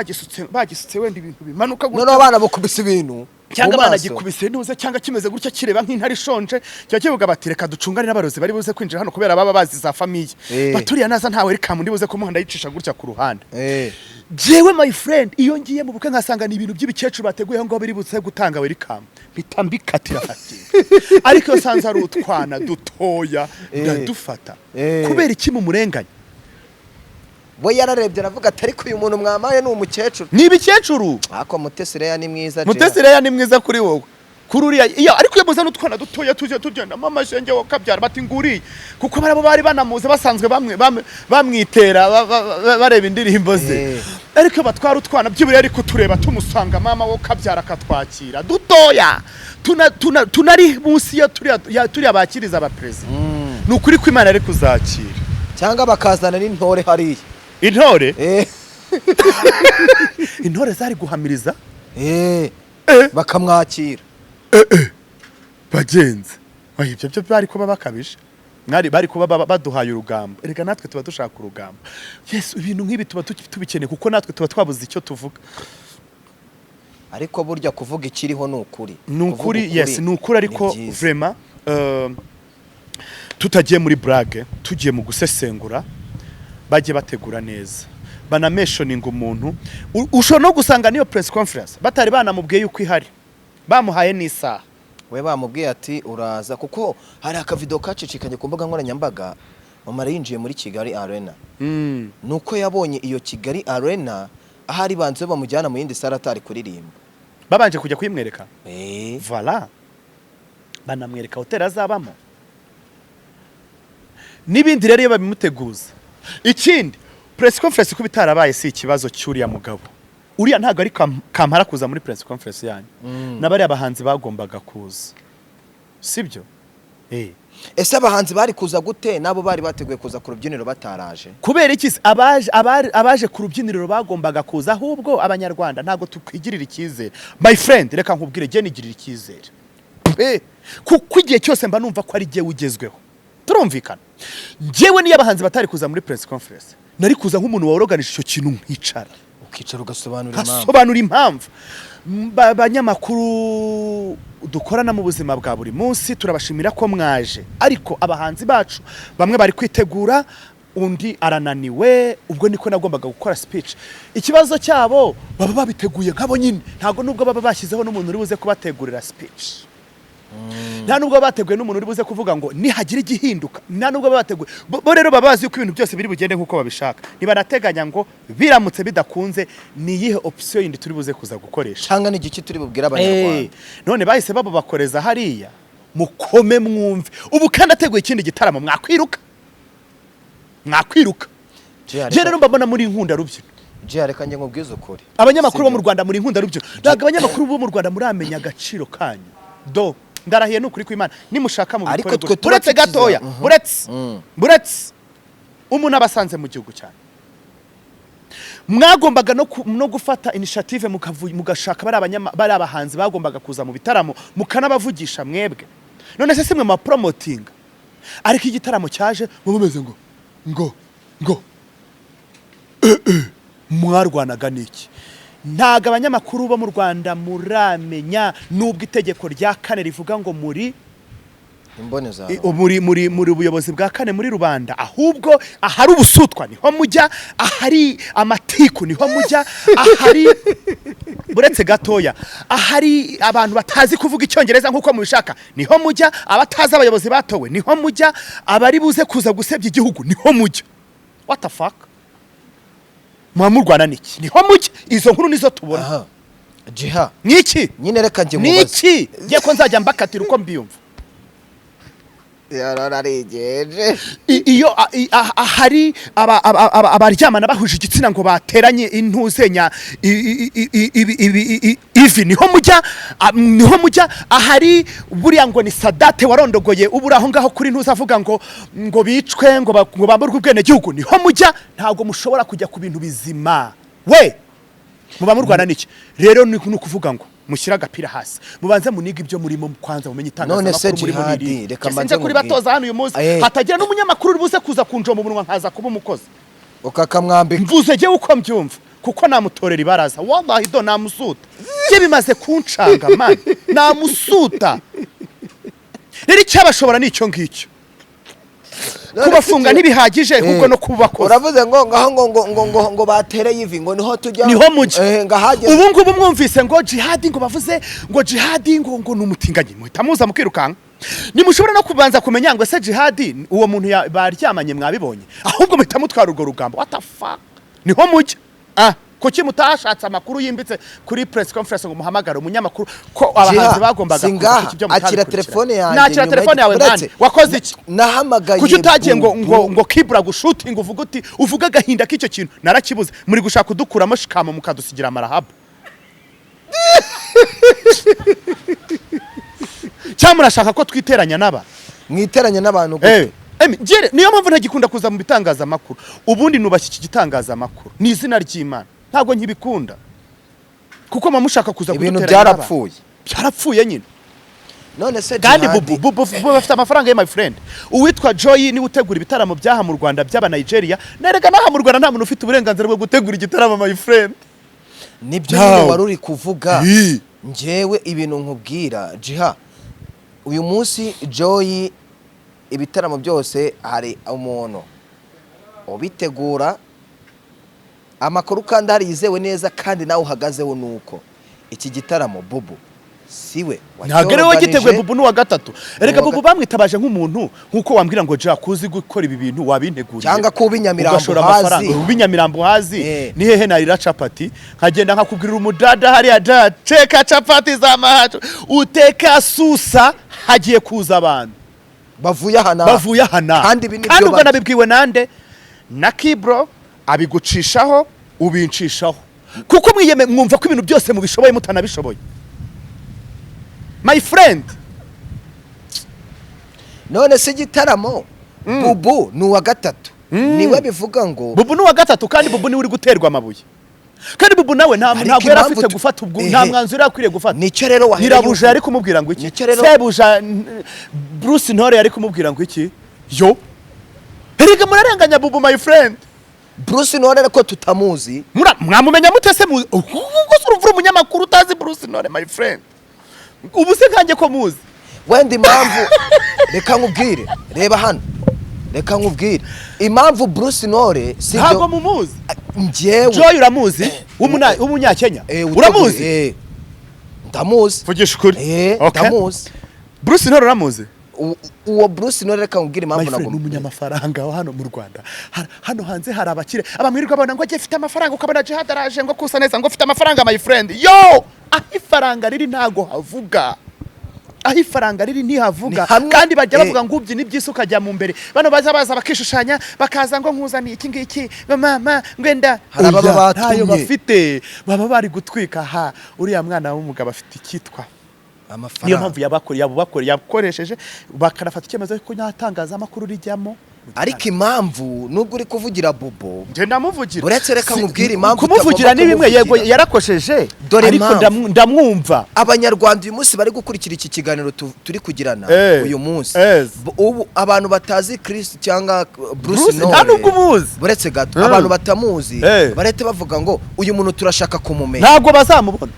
bagisutse wenda ibintu bimanuka gutya none abana bakubise ibintu cyangwa abana gikubise nuze cyangwa kimeze gutya kireba nk'intare ishonje cyo kivuga bati reka ducungane n'abarozi bari buze kwinjira hano kubera baba bazi za famiye baturiya naza ntawe reka mundi buze ko muhanda yicisha gutya ku ruhande jewe my friend iyo ngiye mu bukwe nkasanga ni ibintu by'ibikecuru bateguye ngo biri buze gutanga welcome bitambikatira hati ariko yo sanze ari utwana dutoya ndadufata kubera iki mu murenganya bo yararebye aravuga ati ariko uyu muntu mwamaye ni umukecuru ni ibikecuru ako Mutesireya ni mwiza Mutesireya ni mwiza kuri wowe kururiya iyo ariko yamuza n'utwana dutoya tuje tugenda mama shenge wo kabyara bati nguri kuko barabo bari banamuze basanzwe bamwitera bareba indirimbo ze ariko batwara utwana byibure ariko tureba tumusanga mama wo kabyara katwakira dutoya tunari munsi ya turi abakiriza abaprezi nukuri ko Imana ari kuzakira cyangwa bakazana n'intore hariya intore intore zari guhamiriza bakamwakira bagenze ibyo byo bari kuba bakabije bari kuba baduhaye urugamba erega natwe tuba dushaka urugamba yesu ibintu nk'ibi tuba tubikeneye kuko natwe tuba twabuze icyo tuvuga ariko burya kuvuga ikiriho ni ukuri yes ni ukuri ariko vraiment tutagiye muri blague tugiye mu gusesengura bajye bategura neza banameshoninga umuntu ushobora no gusanga niyo press conference batari banamubwiye yuko ihari bamuhaye n'isaha we bamubwiye ati uraza kuko hari akavido kacicikanye ku mbuga nkoranyambaga Omar yinjiye muri Kigali Arena nuko yabonye iyo Kigali Arena ahari banze bamujyana mu yindi sara atari kuririmba babanje kujya kwimwereka voilà banamwereka hotel azabamo n'ibindi rero babimuteguza ikindi press conference ko bitarabaye si ikibazo cy'uriya mugabo uriya ntago ari kampara kuza muri press conference yanyu nabari abahanzi bagombaga kuza sibyo ese abahanzi bari kuza gute nabo bari bateguye kuza ku rubyiniro bataraje kubera iki abaje ku rubyiniro bagombaga kuza ahubwo abanyarwanda ntago tukwigirira ikizere my friend reka nkubwire je nigirira ikizere kuko igihe cyose mba numva ko ari je ugezweho turumvikana jewe niyo abahanzi batari kuza muri press conference nari kuza nk'umuntu waoroganije icyo kintu nkicara ukicara ugasobanura impamvu abanyamakuru dukorana mu buzima bwa buri munsi turabashimira ko mwaje ariko abahanzi bacu bamwe bari kwitegura undi arananiwe ubwo niko nagombaga gukora speech ikibazo cyabo baba babiteguye nkabo nyine ntago nubwo baba bashyizeho n'umuntu uri buze kubategurira speech nta nubwo bateguye n'umuntu uri buze kuvuga ngo nihagira igihinduka nta nubwo bateguye bo rero babazi uko ibintu byose biri bugende nkuko babishaka nibarateganya ngo biramutse bidakunze ni yihe option yindi turi buze kuza gukoresha cyangwa ni igiki turi bubwira abanyarwanda none bahise babo bakoreza hariya mukome mwumve ubu kandi ateguye ikindi gitaramo mwakwiruka je rero mbabona muri inkunda rubyino je reka nge nkubwize ukuri abanyamakuru bo mu Rwanda muri inkunda rubyino ntago abanyamakuru bo mu Rwanda muramenya agaciro kanyu ndarahiye n'ukuri kw'Imana nimushaka mu bikore buretse gatoya buretse umuntu abasanze mu gihugu cyane mwagombaga no gufata initiative mugashaka bari abahanzi bagombaga kuza mu bitaramo mukanabavugisha mwebwe none se simwe ma promoting ariko igitaramo cyaje mumeze ngo mwarwanaga niki ntago abanyamakuru bo mu Rwanda muramenya nubwo itegeko rya 4 rivuga ngo muri imboneza muri ubuyobozi bwa 4 muri rubanda ahubwo ahari ubusutwa niho mujya ahari amatiku niho mujya ahari buretse gatoya ahari abantu batazi kuvuga icyongereza nkuko mubishaka niho mujya abatazi abayobozi batowe niho mujya abari buze kuza gusebya igihugu niho mujya what the fuck Mwamurwana niki niho mujye izo nkuru nizo tubona jiha niki nyine reka nge mubaze niki ngiye ko nzajya mbakatira uko mbiyumva yarararegeje iyo ahari abaryamana bahuje igitsina ngo bateranye intuzenya ivi niho mujya ahari buriya ngo ni Sadate warondogoye ubura aho ngaho kuri ntuza avuga ngo bicwe ngo bamburwe ubwene gihugu niho mujya ntago mushobora kujya ku bintu bizima we muba mu Rwanda niki rero ni kuvuga ngo mushyira agapira hasi mubanze muniga ibyo murimo kwanza mumenye itangazamakuru muri muniri reka mbanze kuri batoza hano uyu munsi hatagira n'umunyamakuru uri buze kuza kunjoma umunwa nkaza kuba umukozi ukakamwambika mvuze je uko mbyumva kuko namutorera ibaraza wallahi do namusuta je bimaze kuncanga man namusuta rero cyabashobora nicyo ngicyo kubafunga ntibihagije kuko no kubakora uravuze ngo batereye ivi ngo niho tujya niho mujye ubu ngubu mwumvise ngo jihad ngo bavuze ngo jihad ngo numutinganye muhita muza mukirukanka nimushobora no kubanza kumenya ngo se jihad uwo muntu baryamanye mwabibonye ahubwo muhita mutwara urwo rugambo what the fuck niho mujye kuki mutashatse amakuru yimbitse kuri press conference ngo muhamagara umunyamakuru ko abahanzi bagombaga akira telefone yanjye nakira telefone yawe mani wakoze iki nahamagaye kuki utagiye ngo kibra gushutinga uvuga gahinda k'icyo kintu narakibuze muri gushaka kudukuramo shikama mukadusigira amarahabu cyamurashaka ko twiteranya n'abantu gute jere niyo mpamvu ntagikunda kuza mu bitangazamakuru ubundi nubashye iki gitangazamakuru ni izina ry'Imana ntago nkibikunda kuko mamushaka kuza kuduteranya ibintu byarapfuye nyine none se kandi bubu bafite amafaranga ye my friend uwitwa Joy ni utegura ibitaramo byaha mu Rwanda by'aba Nigeria nerega naha mu Rwanda nta muntu ufite uburenganzira bwo gutegura igitaramo my friend nibyo wari uri kuvuga njewe ibintu nkubwira jiha uyu munsi Joy ibitaramo byose hari umuntu ubitegura amakuru kandi hari yizewe neza kandi nawe uhagazeho nuko iki gitaramo bubu siwe nagere we giteguye bubu n'uwa gatatu erega bubu bamwitabaje nk'umuntu nkuko wambwira ngo ja kuzi gukora ibi bintu wabinteguriye cyangwa kubinyamirambo hazi ni hehe narira capati nkagenda nkakubwirira umudada hariya da teka capati za mahacu uteka susa hagiye kuza abantu bavuye hana kandi ubwo nabibwiwe nande na Kibro abigucishaho ubinshishaho kuko mwumva ko ibintu byose mubishoboye mutanabishoboye my friend. none se igitaramo bubu ni uwa gatatu niwe bivuga ngo bubu ni uwa gatatu kandi bubu niwe uri guterwa amabuye kandi bubu nawe ntabwo yari afite gufata ubwo nta mwanzuro yakwiriye gufata. Nicyo rero wahereye Nyirabuja yari kumubwira ngo iki Sebuja Bruce Ntore yari kumubwira ngo iki yo erega murarenganya bubu my friend. Bruce Ntore ko tutamuzi mwamumenya mutese muzi uruvura umunyamakuru utazi Bruce Ntore my friend ubu se kanjye ko muzi wenda impamvu reka nkubwire reba hano reka nkubwire impamvu Bruce Ntore sibyo ntabwo mumuzi njyewe Joy uramuzi umunyakenya uramuzi ndamuzi vugisha ukuri ndamuzi Bruce Ntore uramuzi uwo Bruce Ntore reka nkubwire impamvu nabwo umunyamafaranga hano mu Rwanda hano hanze hari abakire abamwirirwa babona ngo agiye afite amafaranga ukabona Jihad araje ngo kusa neza ngo afite amafaranga my friend yo ifaranga riri ntago havuga ifaranga riri ntihavuga kandi bajya bavuga ngo ubyi n'ibyisi ukajya mu mbere bano baza bakishushanya bakaza ngo nkuzaniye iki ngiki mama ngwenda ntayo bafite baba bari gutwika uriya mwana w'umugabo afite ikitwa amafaranga. Niyo mpamvu yakoresheje bakanafata icyemezo ko nyatangaza amakuru rijyamo. Ariko impamvu nubwo uri kuvugira Bobo nje ndamuvugira uretse reka nkubwira impamvu kumuvugira ni bimwe yego yarakosheje ariko ndamwumva abanyarwanda uyu munsi bari gukurikira iki kiganiro turi kugirana uyu munsi ubu abantu batazi Chris cyangwa Bruce Ntore nta nubwo umuzi uretse gato abantu batamuzi barete bavuga ngo uyu muntu turashaka kumumenya ntabwo bazamubona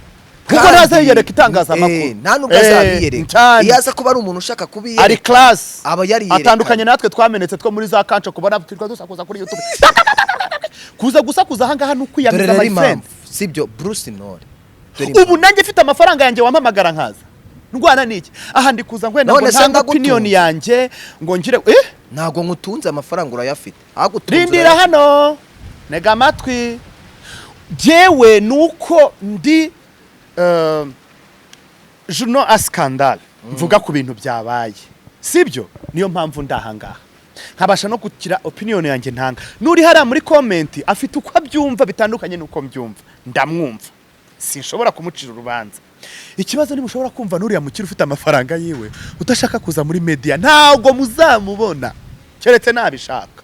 kuko nazayereka itangazamakuru nta nubwo azabiyereka iyo aza kuba ari umuntu ushaka kubiyereka ari class aba yariyereka atandukanye natwe twamenetse two muri za kanco kubona twirwa dusakuza kuri YouTube kuza gusakuza ahangaha n'ukwiyamiza my friend sibyo Bruce Ntore ubu nanjye mfite amafaranga yanjye wampamagara nkaza ndwana niki aha ndi kuza ngwenda ngo ntanga opinion yanjye ngo ngire ntago ngutunze amafaranga urayafite rindira hano nega amatwi jewe nuko ndi journal a scandale mvuga ku bintu byabaye sibyo niyo mpamvu ndahangaha nkabasha no gukira opinion yanjye ntanga nuri hara muri comment afite uko abyumva bitandukanye nuko mbyumva ndamwumva sinshobora kumucira urubanza ikibazo ni mushobora kumva nuri yamukira ufite amafaranga yiwe utashaka kuza muri media ntago muzamubona keretse nabishaka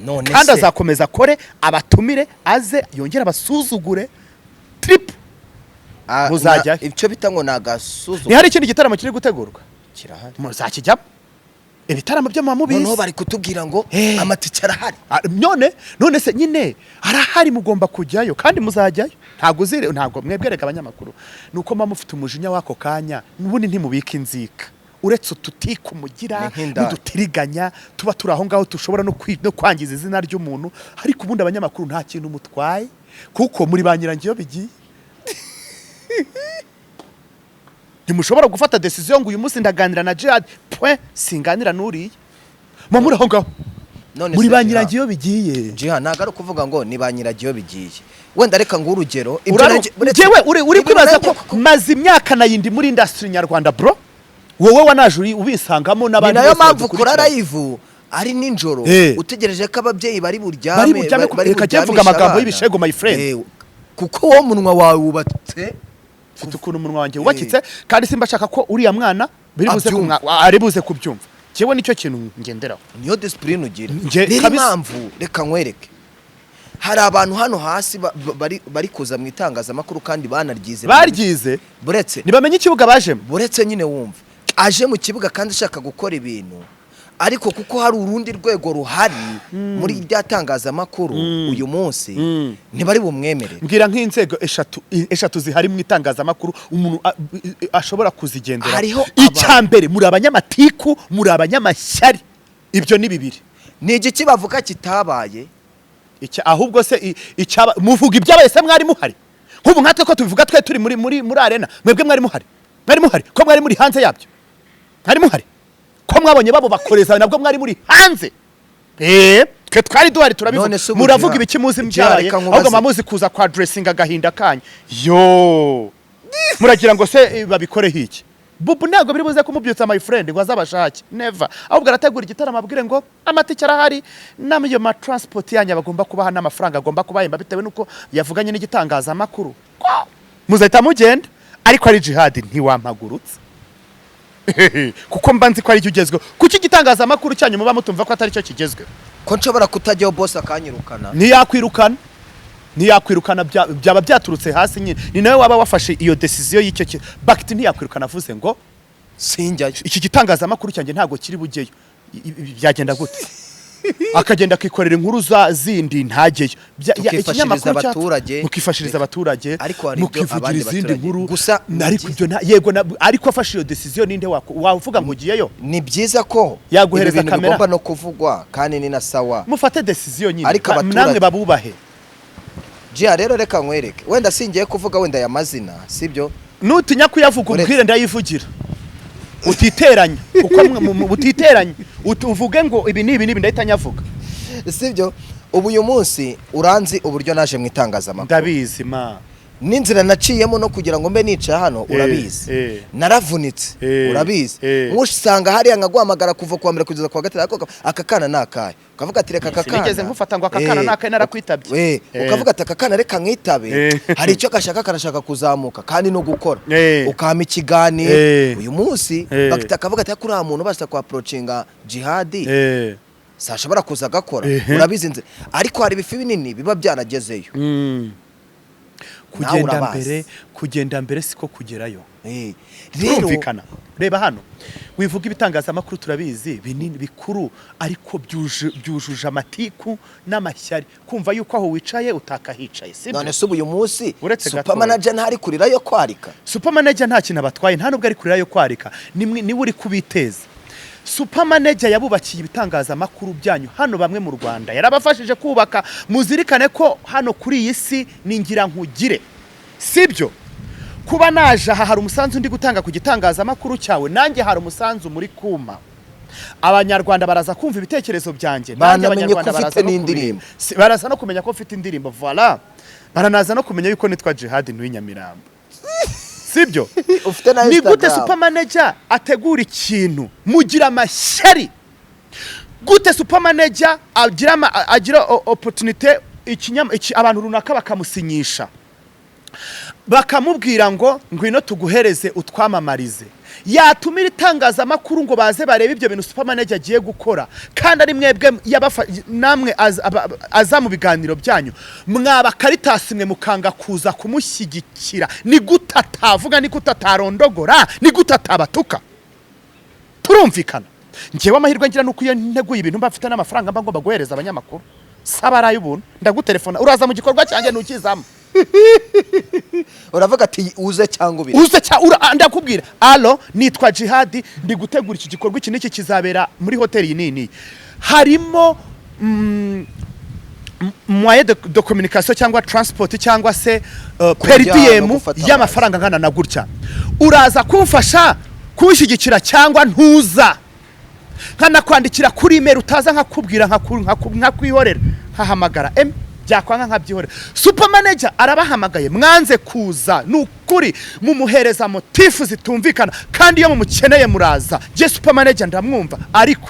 none kandi azakomeza kore abatumire aze yongera abasuzugure trip muzajya icyo bita ngo nagasuzuguro ni hari ikindi gitaramo kiri gutegurwa kirahari muzakijyamo ibitaramo byo mamubizi noneho bari kutubwira ngo amatike arahari none se nyine arahari mugomba kujyayo kandi muzajyayo ntago mwebwereka abanyamakuru nuko mama ufite umujinya wako kanya nubundi ntimubika inzika uretse ututika umugira n'udutiriganya tuba turi aho ngaho tushobora no kwangiza izina ry'umuntu ariko ubundi abanyamakuru nta kintu mutwaye kuko muri ba nyirangiyo bigiye ntimushobora gufata decision ngo uyu munsi ndaganira na Jihad singanira nuriye mamuri aho ngaho muri ba nyirangiyo bigiye Jihad ntago ari kuvuga ngo ni ba nyiragiyo bigiye wenda reka ngo urugero jewe uri kwibaza ko maze imyaka nayindi muri industry nyarwanda bro wowe wanajuri ubisangamo n'abandi nayo mpamvu kurara ivu ari ninjoro utegereje ko ababyeyi bari buryame reka vuga amagambo y'ibishego my friend kuko wo munwa wawe wubatse ufite ukuntu umunwa wanjye wubakitse kandi simba shaka ko uriya mwana ari buze kubyumva cyewe nicyo kintu ngenderaho niyo discipline ugira rero impamvu reka nkwereke hari abantu hano hasi bari kuza mu itangazamakuru kandi baryize buretse nibamenye ikibuga bajemo buretse nyine wumva aje mu kibuga kandi ashaka gukora ibintu ariko kuko hari urundi rwego ruhari muri ryatangazamakuru uyu munsi ntibari bumwemerere mbwira nk'inzego eshatu zihari mu itangazamakuru umuntu ashobora kuzigendera icyambere muri abanyamatiku muri abanyamashyari ibyo ni bibiri ni igiki bavuga kitabaye ahubwo se muvuga ibyabaye se mwari muhari nk'ubu nkatwe ko tubivuga twe turi muri arena mwebwe mwari muhari ko mwari muri hanze yabyo mwari muhari ko mwabonye babo bakoreza nabwo mwari muri hanze twe twari duhari turabivuga muravuga ibiki muzi mbyaye ahubwo mamuzi kuza kwa dressing agahinda kanya yo muragira ngo se babikore hiki bubu ntabwo biri buze kumubyutsa my friend ngo azabashake never ahubwo arategura igitaramo abwire ngo amatike arahari n'ayo ma transport yanyu bagomba kubaha n'amafaranga agomba kubahemba bitewe nuko yavuganye n'igitangazamakuru muzahita mugenda ariko ari jihad ntiwampagurutse kuko mba nzi ko ari cyo ugezweho kuki igitangazamakuru cyanyu muba mutumva ko atari cyo kigezweho ko nshobora kutajyaho boss akanyirukana ntiyakwirukana byaba byaturutse hasi nyine ni nawe waba wafashe iyo decision y'icyo bakiti ntiyakwirukana avuze ngo sinjyayo iki gitangazamakuru cyanjye ntago kiri bugeyo byagenda gute akagenda akikorera inkuru zindi ntageyo ikinyamakuru abaturage mukifashiriza abaturage mukivugira izindi nkuru gusa ariko ibyo yego ariko afashe iyo decision ninde wavuga ngo ugiyeyo ni byiza ko yaguhereza kamera bigomba no kuvugwa kandi ni na sawa mufate decision nyine namwe babubahe Jia rero reka nkwereke wenda singiye kuvuga wenda ya mazina sibyo nutinya kuyavuga ubwire ndayivugira utiteranya uko utiteranya uvuge ngo ibi nibi ndahita avuga sibyo ubu uyu munsi uranzi uburyo naje mu itangazamakuru ndabizi ma n'inzira naciyemo no kugira ngo mbe nica hano urabizi naravunitse urabizi musanga hariya nkaguhamagara kuva kuwa mbere kugeza kuwa gatatu akakana nakaye ukavuga ati reka akakana nigeze nkufata ngo akakana nakaye narakwitabye ukavuga ati akakana reka nkitabe hari icyo gashaka karashaka kuzamuka kandi no gukora ukama ikiganiro uyu munsi bagita akavuga ati kuri muntu bashaka kwa approachinga jihad sashobora kuza gakora urabizi nze ariko hari bifi binini biba byaragezeyo kugenda mbere siko kugerayo rero reba hano wivuga ibitangazamakuru turabizi binini bikuru ariko byujuje amatiku n'amashyari kumva yuko aho wicaye utakahicaye sibyo none se uyu munsi super manager ntari kurira yo kwarika super manager nta kintu abatwaye nta nubwo ari kurira yo kwarika ni uri kubiteza super manager yabubakiye ibitangazamakuru byanyu hano bamwe mu Rwanda yarabafashije kubaka muzirikane ko hano kuri iyi si ningira nkugire sibyo kuba naje aha hari umusanzu ndi gutanga ku gitangazamakuru cyawe nanjye hari umusanzu muri kuma abanyarwanda baraza kumva ibitekerezo byanjye nanjye abanyarwanda baraza n'indirimbo baraza no kumenya ko mfite indirimbo voilà baranaza no kumenya yuko nitwa Jihad Ntuyinyamirambo sibyo ni gute super manager ategura ikintu mugira amashyari gute super manager agira opportunity abantu runaka bakamusinyisha bakamubwira ngo ngwino tuguhereze utwamamarize yatumira itangazamakuru ngo baze barebe ibyo bintu super manager agiye gukora kandi ari mwebwe namwe aza mu biganiro byanyu mwaba Caritas mwe mukanga kuza kumushyigikira ni gutatavuga ni gutatarondogora ni gutatabatuka turumvikana ngewe amahirwe ngira nuko iyo nteguye ibintu mbafite n'amafaranga mba ngomba guhereza abanyamakuru sabaraye ubuntu ndagutelefona uraza mu gikorwa cyanjye nukizamo uravuga ati uze cyangwa ubire uze ndakubwira allo nitwa Jihad ndi gutegura iki gikorwa iki niki kizabera muri hoteli nini harimo moyen de communication cyangwa transport cyangwa se per diem y'amafaranga ngana na gutya uraza kumfasha kunshyigikira cyangwa ntuza nkana kwandikira kuri email utaza nkakubwira nkakwihorera nkahamagara byakwanga nkabyihorera super manager arabahamagaye mwanze kuza nukuri mumuhereza motifu zitumvikana kandi iyo mumukeneye muraza je super manager ndamwumva ariko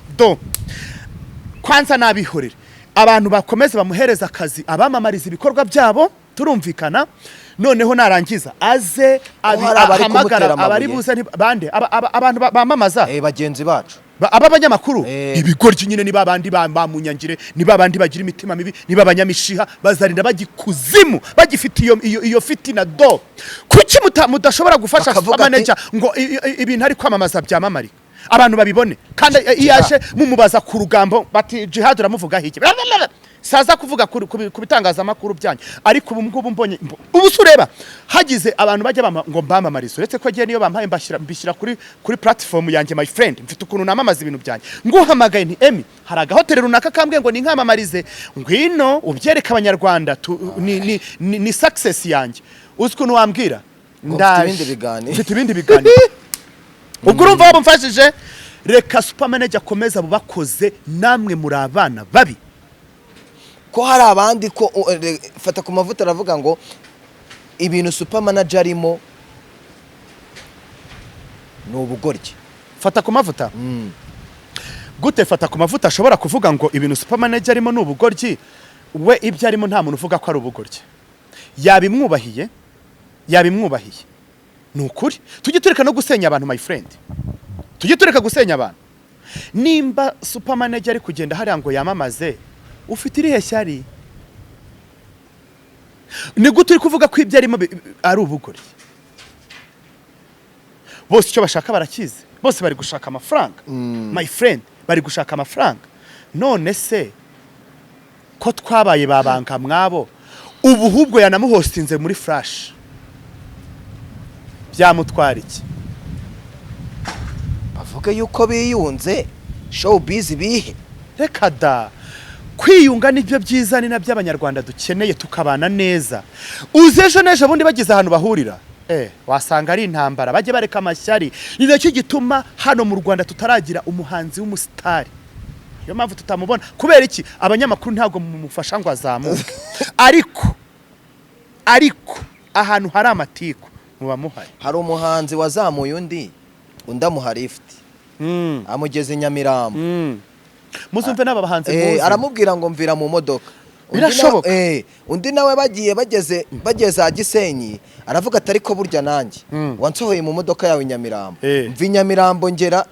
kwanza nabihorera abantu bakomeza bamuhereza akazi abamamariza ibikorwa byabo turumvikana noneho narangiza aze ahamagara abari buze bande abantu bamamaza bagenzi bacu abanyamakuru ibigoryi nyine ni babandi bamunyangire ni babandi bagira imitima mibi ni babanyamishiha bazarinda bagikuzimu bagifite iyo fitina kuki mudashobora gufasha super manager ngo ibintu ari kwamamaza byamamarika abantu babibone kandi iyaje mumubaza ku rugambo bati Jihad uramuvuga hiki saza kuvuga ku bitangazamakuru byanyu ariko ubu ngubu mbonye ubu sureba hagize abantu bajya ngo mbamamarize uretse ko giye niyo bampaye mbishyira kuri platform yanjye my friend mfite ukuntu namamaza ibintu byanyu nguhamagaye nti hari agahoteli runaka kambwe ngo ni nkamamarize ngwino ubyereka abanyarwanda ni success yanjye uzi ukuntu wambwira mfite ibindi biganiro ubwo urumva wabumfashije reka super manager akomeza bubakoze namwe muri abana babi ko hari abandi ko fata ku mavuta aravuga ngo ibintu super manager arimo ubugoryi. Fata ku mavuta gute fata ku mavuta ashobora kuvuga ngo ibintu supermanager arimo n'ubugoryi we ibyo arimo nta muntu uvuga ko ari ubugoryi yabimwubahiye ni ukuri tujye tureka no gusenya abantu my friend tujye tureka gusenya abantu nimba supermanager ari kugenda hariya ngo yamamaze ufite irihe shyari ni gute uri kuvuga ko ibyo arimo ari ubugoryi bose icyo bashaka barakize bose bari gushaka amafaranga my friend bari gushaka amafaranga none se ko twabaye babanga mwabo ubu hubwo yanamuhostinze muri flash byamutwara iki bavuga yuko biyunze showbiz bihe reka da kwiyunga nibyo byiza ni nabyo abanyarwanda dukeneye tukabana neza uzejo neje bundi bagize ahantu bahurira wasanga ari intambara bajye bareka amashyari ni nacyo gituma hano mu Rwanda tutaragira umuhanzi w'umusitari yo mpamvu tutamubona kubera iki abanyamakuru ntago mumufasha ngo azamuke ariko ahantu hari amatiku muba muhari hari umuhanzi wazamuye undi amuha lift amugeze Nyamirambo muzumve n'aba bahanzi aramubwira ngo mvira mu modoka birashoboka undi nawe bageze a Gisenyi aravuga ati ariko burya nanjye wansohoye mu modoka yawe Nyamirambo mvi Nyamirambo ngera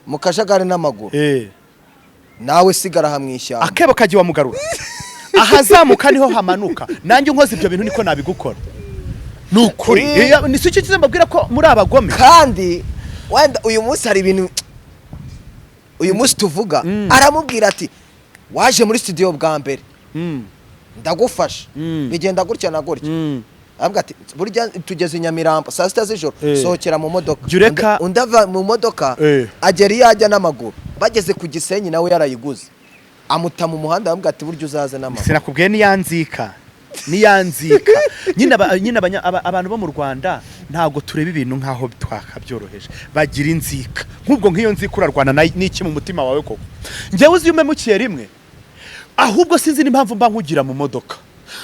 mu kajagari n'amaguru nawe sigara hamwishyamba akebo kagiye wamugarura ahazamuka niho hamanuka nanjye nkoze ibyo bintu niko nabigukora nukuri ni cyo kizambabwira ko muri abagome kandi wenda uyu munsi hari ibintu uyu munsi tuvuga aramubwira ati waje muri studio bwa mbere ndagufasha bigenda gutya na gutya avuga ati burya tugeze Nyamirambo saa 6 z'ijoro sohokera mu modoka undava mu modoka agera yajya n'amaguru bageze ku Gisenyi nawe yarayiguze amuta mu muhanda avuga ati burya uzaze n'amaguru sinakubwiye niyanzika nyine abantu bo mu Rwanda ntago tureba ibintu nkaho twakabyoroheje bagira inzika nk'ubwo nk'iyo nzika urarwana n'iki mu mutima wawe koko njyewe uzi umemukiye rimwe ahubwo sinzi n'impamvu mba nkugira mu modoka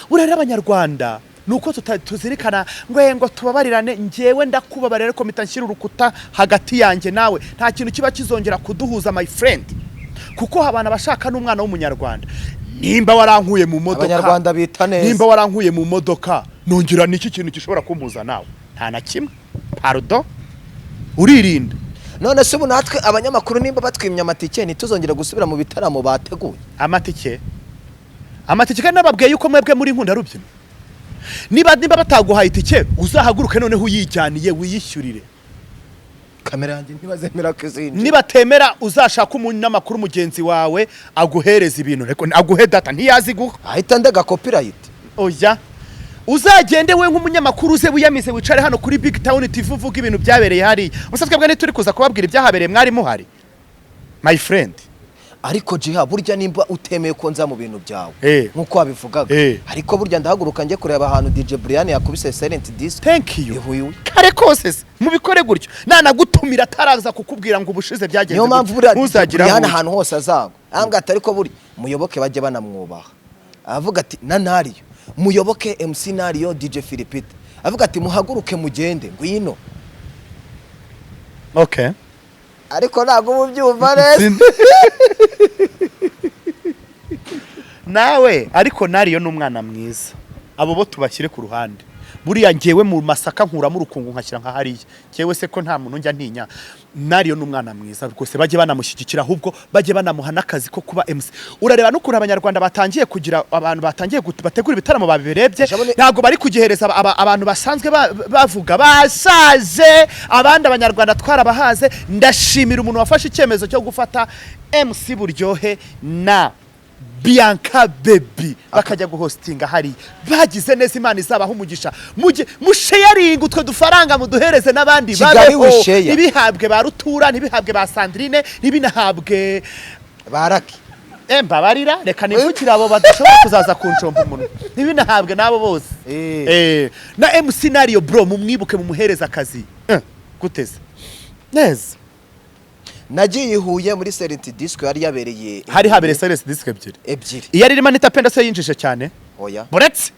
urareba abanyarwanda nuko tuzirikana ngo tubabarirane njyewe ndakubabarira ko mitanshyira urukuta hagati yanjye nawe nta kintu kiba kizongera kuduhuza my friend kuko abana bashaka n'umwana w'umunyarwanda nimba warankuye mu modoka abanyarwanda bita neza nimba warankuye mu modoka nongera niki kintu gishobora kumpuza nawe nta na kimwe pardon uririnda none se ubu natwe abanyamakuru nimba batwimya amatike ntituzongera gusubira mu bitaramo bateguye amatike kandi nababwiye yuko mwebwe muri nkunda rubyino niba bataguhaye itike uzahaguruke noneho uyijyaniye wiyishyurire kamera yanjye ntibazemera kuzindi niba temera uzashaka umunyamakuru mugenzi wawe aguhereza ibintu reko aguhe data ntiyazi guha ahita ndega copyright oya uzagende we nk'umunyamakuru uze wiyamize wicare hano kuri BigTown TV uvuga ibintu byabereye hari musatwe bwa turi kuza kubabwira ibyahabereye mwari muhari my friend ariko jiha burya nimba utemeye ko nza mu bintu byawe nkuko wabivugaga ariko burya ndahaguruka ngiye kureba ahantu DJ Brian yakubise silent disc thank you kare kose mubikore gutyo nanagutumira ataraza kukubwira ngo ubushize byagenze niyo mpamvu Brian ahantu hose azago ambwa ariko buri muyoboke bajye banamwubaha avuga ati nanariyo muyoboke MC Nario DJ Philipite avuga ati muhaguruke mugende ngwino okay ariko ntago mubyumva neza nawe ariko Nario n'umwana mwiza abo bo tubashyire ku ruhande buriya ngewe mu Masaka nkuramo urukungu nkashyira nka hariya ngewe se ko nta muntu njya ntinya Nario n'umwana mwiza rwose bajye banamushyigikira ahubwo bajye banamuha n'akazi ko kuba MC urareba n'ukuntu abanyarwanda batangiye kugira abantu batangiye bategura ibitaramo babirebye ntago bari kugihereza abantu basanzwe bavuga basaze abandi abanyarwanda twarabahaze ndashimira umuntu wafashe icyemezo cyo gufata MC Buryohe na Bianca Baby bakajya guhostinga hari bagize neza Imana izabaho umugisha musharing utwe dufaranga muduhereze nabandi babeho ibihabwe ba Rutura ntibihabwe ba Sandrine ntibinahabwe baraki mbabarira reka nivukira abo badashobora kuzaza kunshomba umuntu ntibinahabwe nabo bose na MC Nario bro mumwibuke mumuhereza akazi guteze neza nagiye Huye muri silent disc yari yabereye hari habereye silent disc ebyiri iyo ririmo nitapenda se yinjije cyane oya buretse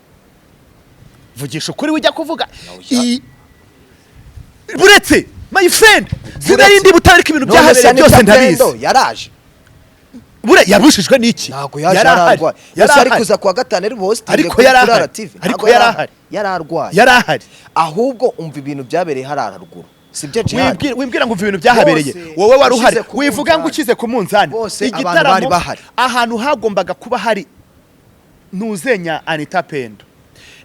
vugisha ukuri wijya kuvuga buretse my friend sinarindi butarika ibintu byahabereye byose ndabizi yaraje bure yabushijwe n'iki ntago yararwaye yari kuza kwa gatanu ari hosting ariko yarahari ahubwo umva ibintu byabereye harara ruguru sibyo jihad wimbwira ngo umva ibintu byahabereye wowe waruhari wivuga ngo ukize ku munzani igitaramo ahantu hagombaga kuba hari ntuzenya Anita Pendo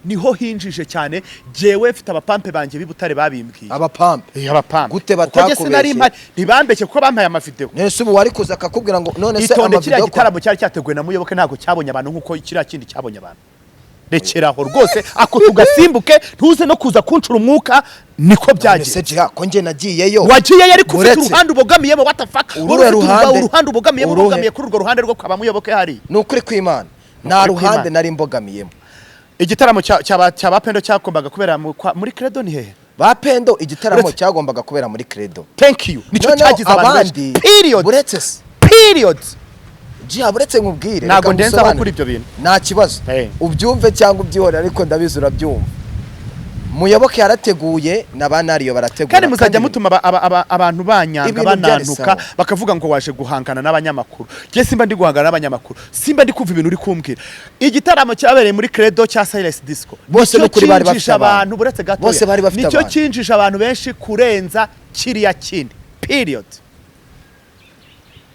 niho hinjije cyane jewe mfite abapampe banje bibutare babimbwiye abapampe gute batakubeshye ntibambeke kuko bampaye amavideo nese ubu wari kuza akakubwira ngo none se amavideo gitaramo cyari cyateguwe na Muyoboke ntago cyabonye abantu nkuko kiriya kindi cyabonye abantu rekeraho rwose ako tugasimbuke ntuze no kuza kuncura umwuka niko byagiye message ko nje nagiyeyo wagiye yari kufite uruhande ubogamiyemo what the fuck uruhande ubogamiye kuri urwo ruhande rwo kwa Muyoboke hari nukuri kw'Imana nta ruhande nari mbogamiyemo igitaramo cya Pendo cyakombaga kubera muri Credo ni hehe Pendo igitaramo cyagombaga kubera muri Credo thank you nico cyagize abandi period buretse nkubwire ntago ndenza abo kuri ibyo bintu nta kibazo ubyumve cyangwa ubyihora ariko ndabizi urabyumva Muyoboke yarateguye nabanariyo barategura kandi muzajya mutuma abantu banyanga banantuka bakavuga ngo waje guhangana n'abanyamakuru je simba ndi guhangana n'abanyamakuru simba ndi kumva ibintu uri kumbwira igitaramo cyabereye muri Credo cya Silence Disco bose no kuri bari bafite abantu buretse gato bose bari bafite nicyo cinjije abantu benshi kurenza kiriya kindi period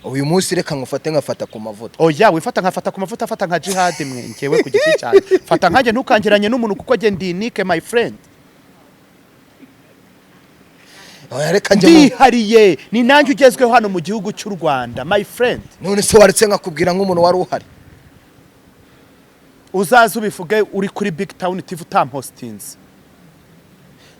uyu munsi reka ngufate nkafata ku mavuta oya wifata nkafata ku mavuta afata nka jihad mwe nkewe ku giti cyane fata nkanjye ntukangiranye n'umuntu kuko je ndi unique my friend ndihariye ni nanjye ugezweho hano mu gihugu cy'u Rwanda my friend none se waretse nkakubwira nk'umuntu wari uhari uzaza ubivuge uri kuri BigTown TV hostinze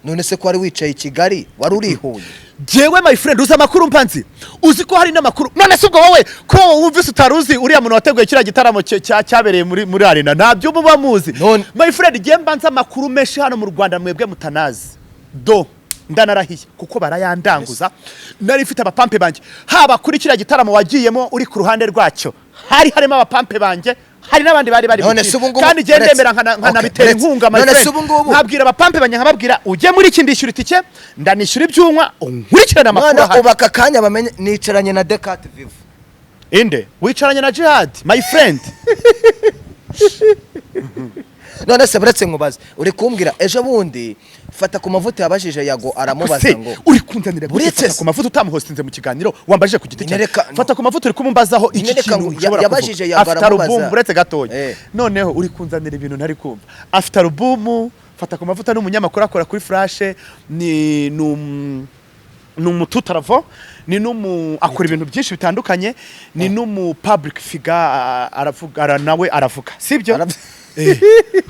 none se ko wari wicaye i Kigali wari urihuye jewe my friend uza makuru mpanzi uzi ko hari n'amakuru none se ubwo wowe ko wumvise utaruzi uriya muntu wateguye kiriya gitaramo cyabereye muri arena nabyo muba muzi my friend je mbanza amakuru menshi hano mu Rwanda mwebwe mutanazi ndanarahiye kuko barayandanguza nari mfite abapampe banje haba kuri kiriya gitaramo wagiyemo uri ku ruhande rwacyo harimo abapampe banje hari n'abandi bari kandi je ndemera nkanabitera inkunga my friend nkabwira abapampe banje nkababwira ujye muri iki ndishyura itike ndanishyura ibyunwa unkurikirana amakuru ubaka kanya bamenye nicaranye na Decat Vive inde wicaranye na Jihad my friend none se buretse nkubaze uri kumbwira ejo bundi fata ku mavuta yabajije yago aramubaza ngo uri kunzanira buretse ku mavuta utamuhostinze mu kiganiro wambajije ku giti cyane fata ku mavuta uri kumumbazaho iki kintu yabajije yago aramubaza buretse gatoya noneho uri kunzanira ibintu ntari kumva after album fata ku mavuta n'umunyamakuru akora kuri Flash ni numututaravu ni akora ibintu byinshi bitandukanye ni public figure aravuga nawe aravuga sibyo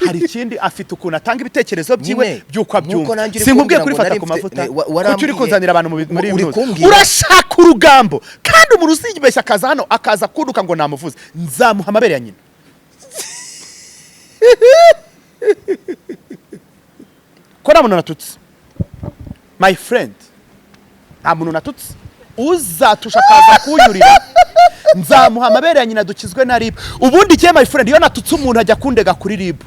hari ikindi afite ukuntu atanga ibitekerezo byiwe byuko abyumva sinkubwiye kuri fata ku mavuta kuko uri kuzanira abantu muri ibi urashaka urugambo kandi umuntu uzibeshya akaza hano akaza kuduka ngo namuvuze nzamuha amabere ya nyina ko nta muntu natutse my friend nta muntu natutse uzatusha akaza kunyurira nzamuha amabere ya nyina dukizwe na RIB ubundi je my friend iyo natutse umuntu ajya kundega kuri RIB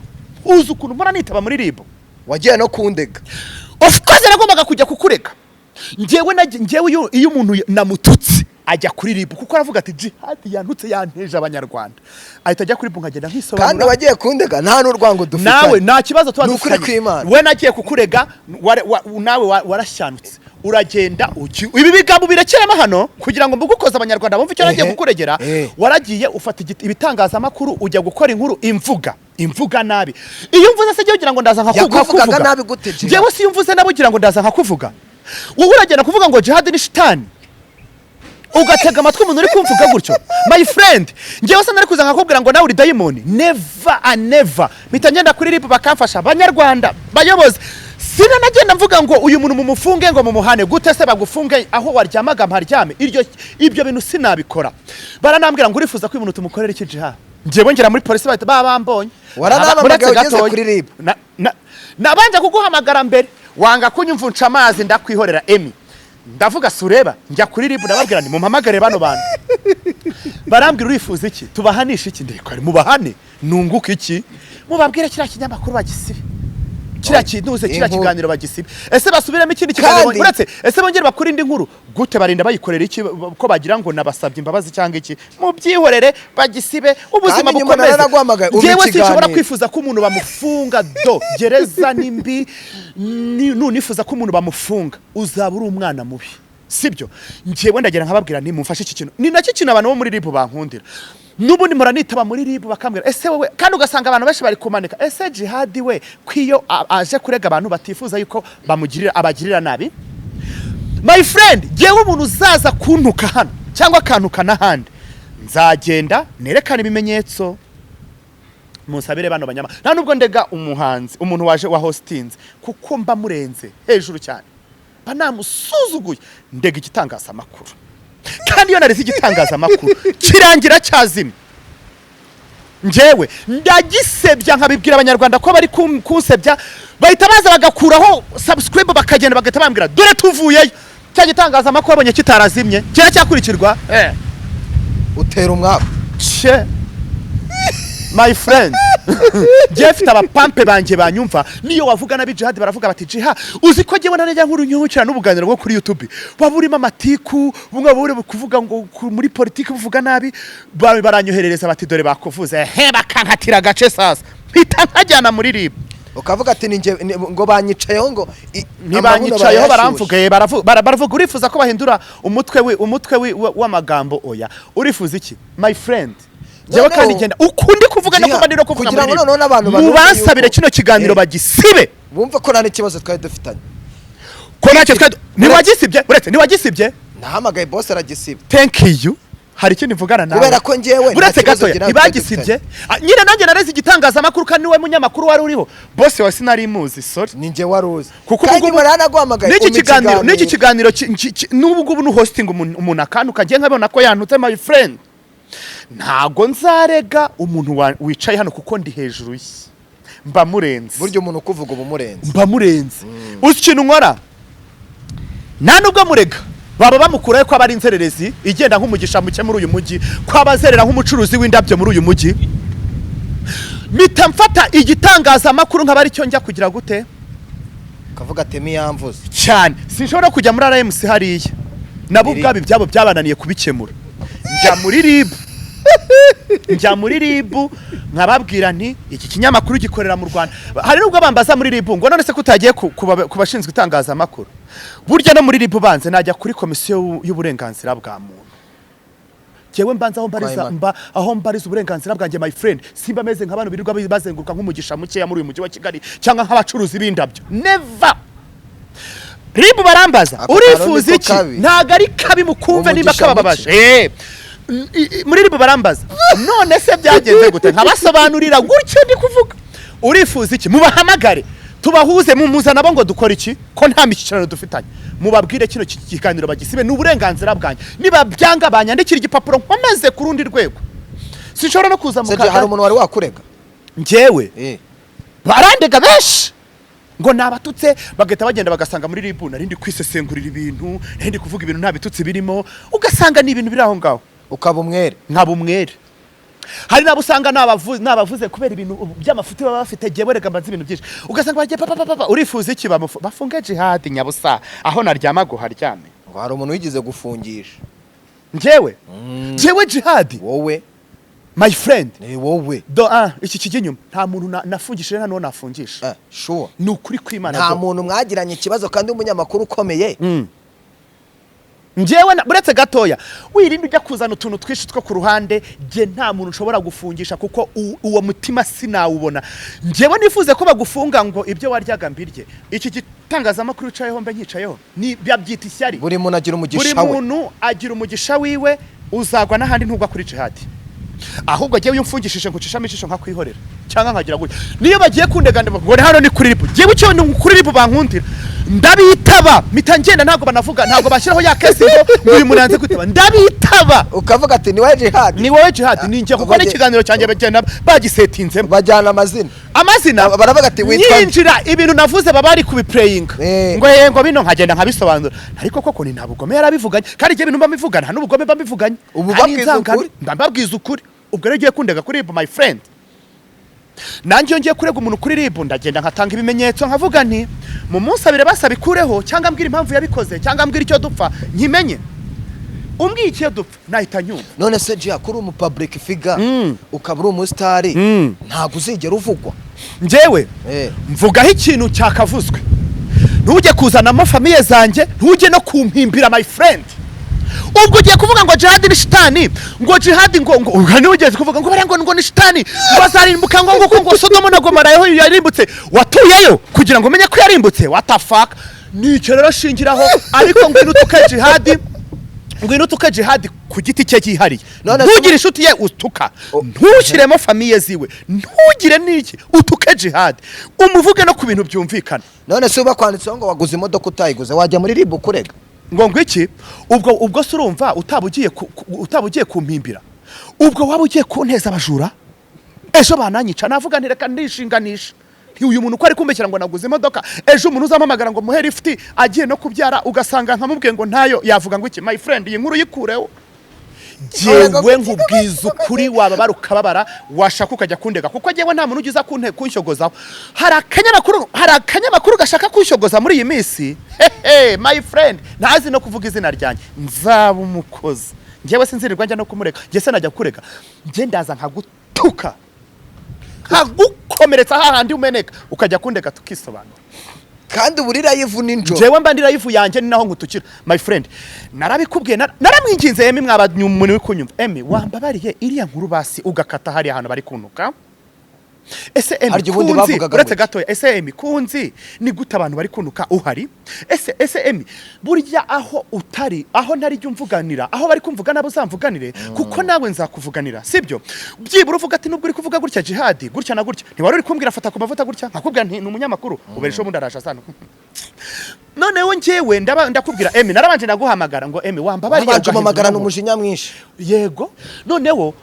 uzi ukuntu mpora nitaba muri RIB wagiye no kundega of course nagombaga kujya kukurega njyewe iyo umuntu namututse ajya kuri RIB kuko aravuga ati Jihad yantutse yanteje abanyarwanda ahita ajya kuri RIB nkagenda nkisobanura kandi wagiye kundega nta n'urwango dufite nawe nta kibazo tuba dufite we nagiye kukurega nawe warashyanutse uragenda ibi bigambo birekerema hano kugira ngo mbugukoza abanyarwanda bumve icyo nagiye kukuregera waragiye ufata ibitangazamakuru ujya gukora inkuru imvuga nabi iyo mvuze se kugira ngo ndaza nkakuvuga nabi gute njyewe si mvuze nabo kugira ngo ndaza nkakuvuga wowe uragenda kuvuga ngo Jihad ni shitani ugatega amatwi umuntu uri kumvuga gutyo my friend njyewe se nari kuza nkakubwira ngo nawe uri diamond never and never mitagenda kuri RIB bakamfasha abanyarwanda bayobozi sina nagenda mvuga ngo uyu muntu mumufunge ngo mumuhane gute se bagufunge aho waryamaga mparyame ibyo bintu sinabikora baranambwira ngo urifuza ko uyu muntu tumukorera iki Jihad njyewe ngera muri police bahita bambonye waranabamaga ugeze kuri RIB nabanje kuguhamagara mbere wanga kunyumvunca amazi ndakwihorera Emi ndavuga sureba njya kuri RIB ndababwira ni mumpamagare bano bantu barambwira urifuza iki tubahanisha iki ndiko ari mubahane nunguka iki mubabwira kira kinyamakuru bagisibe kiriya kintuze kiriya kiganiro bagisibe ese basubiramo ikindi kiganiro uretse ese bongere bakuri indi nkuru gute barinda bayikorera iki ko bagira ngo nabasabye imbabazi cyangwa iki mu byihorere bagisibe ubuzima bukomeze yewe sinshobora kwifuza ko umuntu bamufunga do gereza nimbi nunifuza ko umuntu bamufunga uzaba uri umwana mubi sibyo njewe ndagira nkababwira ni mumfashe iki kintu ni nacyo kintu abantu bo muri ribu bankundira nubundi muranitaba muri ribu bakambwira ese wowe kandi ugasanga abantu benshi bari kumanika ese jihad we kwiyo aje kurega abantu batifuza yuko abagirira nabi my friend jewe umuntu uzaza kuntuka hano cyangwa kantuka n'ahandi nzagenda nerekana ibimenyetso musabire bano banyama nta nubwo ndega umuhanzi umuntu waje wa hostinze kuko mba murenze hejuru cyane banamusuzuguye ndega igitangaza amakuru kandi iyo nareze igitangaza amakuru kirangira cyazimye njewe ndagisebya nkabibwira abanyarwanda ko bari kunsebya bahita baza bagakuraho subscribe bakagenda bagahita bambwira dore tuvuyeyo cya gitangaza amakuru abonye kitarazimye kira cyakurikirwa utera umwaka my friend Jeff tabapampe banje banyumva niyo wavuga na BJIHAD baravuga bati jiha uzi ko jewe nanjye nkuru nyukira n'ubuganiro bwo kuri YouTube baburimo amatiku bumwe buri kuvuga ngo muri politiki buvuga nabi baranyoherereza bati dore bakuvuze bakankatira gace sasa mpita nkajyana muri ribu ukavuga ati ngo banyicayeho ngo ntibanyicayeho baramvugaye baravuga urifuza ko bahindura umutwe w'amagambo oya urifuza iki my friend jewe kandi ngenda ukundi kuvuga no kuba ndiro kuvuga kugira ngo none n'abantu basabire kino kiganiro bagisibe bumva ko nane kibazo twari dufitanye ko nacyo twari niwagisibye uretse niwagisibye nahamagaye boss aragisibye thank you hari ikindi mvugana nawe kubera ko njewe uretse gato ibagisibye nyine nanjye nareze igitangaza amakuru kandi niwe munyamakuru wari uriho boss wa sinari muzi sorry ninje waruzi kuko kandi baranagwamagaye n'iki kiganiro n'ubu nu hosting umuntu akanuka ngiye nkabona ko yantutse my friend ntago nzarega umuntu wicaye hano kuko ndi hejuru ye mba murenze buryo umuntu kuvuga ubumurenze mba murenze uzi ikintu nkora nta nubwo murega baba bamukuraye ko abari inzererezi igenda nk'umugisha muke muri uyu mujyi ko abazerera nk'umucuruzi w'indabyo muri uyu mujyi mpita mfata igitangaza amakuru nk'abari cyo njya kugira gute kavuga temi yamvuze cyane sinshobora kujya muri RMC hariya nabo ubwabo byabo byabananiye kubikemura njya muri ribu nkababwira nti iki kinyamakuru gikorera mu Rwanda hari nubwo bambaza muri ribu ngo none se kutagiye kubashinzwe itangaza amakuru burya no muri ribu banze najya kuri komisiyo y'uburenganzira bwa muntu jewe mbanza aho mbariza uburenganzira bwanjye my friend simba meze nk'abantu birirwa bazenguruka nk'umugisha muke muri uyu mujyi wa Kigali cyangwa nk'abacuruzi b'indabyo never ribu barambaza urifuza iki ntago ari kabi mukumve niba kabababaje muri ribu barambaza none se byagenze gute nkabasobanurira gutyo ndi kuvuga urifuza iki mubahamagare tubahuze mumuzana bo ngo dukora iki ko nta mikicirano dufitanye mubabwire kino kiganiro bagisibe n'uburenganzira bwanjye niba byanga banyandikira igipapuro nkomeze ku rundi rwego sinshobora no kuza mu kaga hari umuntu wari wakurega njyewe barandega benshi ngo nabatutse bagahita bagenda bagasanga muri ribu narindi kwisesengurira ibintu narindi kuvuga ibintu nta bitutsi birimo ugasanga ni ibintu biri aho ngaho ukaba umwere nkaba umwere hari nabo usanga nabavuze kubera ibintu by'amafuti baba bafite jewe rega mbaza ibintu byinshi ugasanga bagiye papa urifuza iki bafunge jihad nyabusa aho naryama go haryame ngo hari umuntu wigize gufungisha njyewe jihad wowe my friend wowe iki kiginyuma nta muntu nafungishije nta n'uwo nafungisha sure ni ukuri kw'Imana nta muntu mwagiranye ikibazo kandi umunyamakuru ukomeye njyewe buretse gatoya wirinde ujya kuzana utuntu twishi two ku ruhande je nta muntu ushobora gufungisha kuko uwo mutima sinawubona njyewe nifuze ko bagufunga ngo ibyo waryaga mbirye iki gitangazamakuru ucayeho mbe nkicayeho ni byabyita ishyari buri muntu agira umugisha we buri muntu agira umugisha wiwe uzagwa n'ahandi ntugwa kuri jihad ahubwo jewe yumfungishije nkucishamo ishisho nkakwihorera cyangwa nkagira gutya niyo bagiye kundeganda ngo hano ni kuri ribu jewe cyo ni kuri ribu bankundira ndabitaba mitangenda ntago banavuga ntago bashyiraho ya kesi ngo uyu munanze kwitaba ndabitaba ukavuga ati ni wowe jihad ninjye kuko n'ikiganiro cyanjye bagenda bagisetinzemo bajyana amazina baravuga ati witwa yinjira ibintu navuze babari kubiplayinga ngo bino nkagenda nkabisobanura ariko koko ni ntabugome yarabivuganye kandi je ibintu mbamivugana nta n'ubugome mbamivuganye mbabwiza ukuri ubwo rero ugiye kundega kuri my friend nanjye ngiye kurega umuntu kuri ribu ndagenda nkatanga ibimenyetso nkavuga nti mu munsi abire basabikureho cyangwa mbwira impamvu yabikoze cyangwa mbwira icyo dupfa nkimenye umbwiye icyo dupfa nahita nyumva none se Gia kuri umu public figure ukaba uri umustar ntago uzigera uvugwa njyewe mvugaho ikintu cyakavuzwe ntujye kuzanamo famiye zanjye ntujye no kumpimbira my friend ubwo ugiye kuvuga ngo jihad ni shitani ngo jihad ngo ugeze kuvuga ngo bare ngo ni shitani bazarimbuka ngo Sodoma na Gomora yarimbutse watuyeyo kugira ngo umenye ko yarimbutse what the fuck nicyo rero shingiraho ariko ngwino tuka jihad ku giti cye cyihariye ntugire inshuti ye utuka ntushyiremo famiye ziwe ntugire niki utuke jihad umuvuge no ku bintu byumvikana none se ubakwanditseho ngo waguze imodoka utayiguze wajya muri ribu kurega ngo iki ubwo se urumva utabugiye kumpimbira ubwo waba ugiye kunteza abajura ejo bananyica navuga ntireka ndishinganisha uyu muntu uko ari kumbekera ngo naguze imodoka ejo umuntu uzampamagara ngo muhe lift agiye no kubyara ugasanga nkamubwiye ngo ntayo yavuga ngo iki my friend iyi nkuru yikureho jewe nkubwiza ukuri wababara ukababara washaka ukajya kundega kuko jewe nta muntu ugiza kunshogozaho hari akanyamakuru gashaka kunshogoza muri iyi minsi my friend ntazi no kuvuga izina ryanjye nzaba umukozi njyewe sinzirirwa njya no kumureka njye se najya kurega njye ndaza nkagutuka nkagukomeretsa hahandi umeneka ukajya kundega tukisobanura kandi buri live ninjo jewe mba ndi live yanjye ni naho ngutukira my friend narabikubwiye naramwinginze Emi mwabanyumuntu wikunyumva Emi wambabariye iriya nkuru basi ugakata hari ahantu bari kunuka ese Emi kunzi uretse gatoya ese Emi kunzi ni gute abantu bari kunuka uhari ese Emi burya aho utari aho ntari jye umvuganira aho bari kumvuga nabo zamvuganire kuko nawe nzakuvuganira sibyo byibura uvuga ati nubwo uri kuvuga gutya jihad gutya na gutya ntiwari uri kumbwira fata ku mavuta gutya nkakubwira nti umunyamakuru uberesho bundi arasha sana noneho njyewe ndakubwira Emi narabanje naguhamagara ngo Emi wambabariye ugamamagara n'umujinya mwinshi yego noneho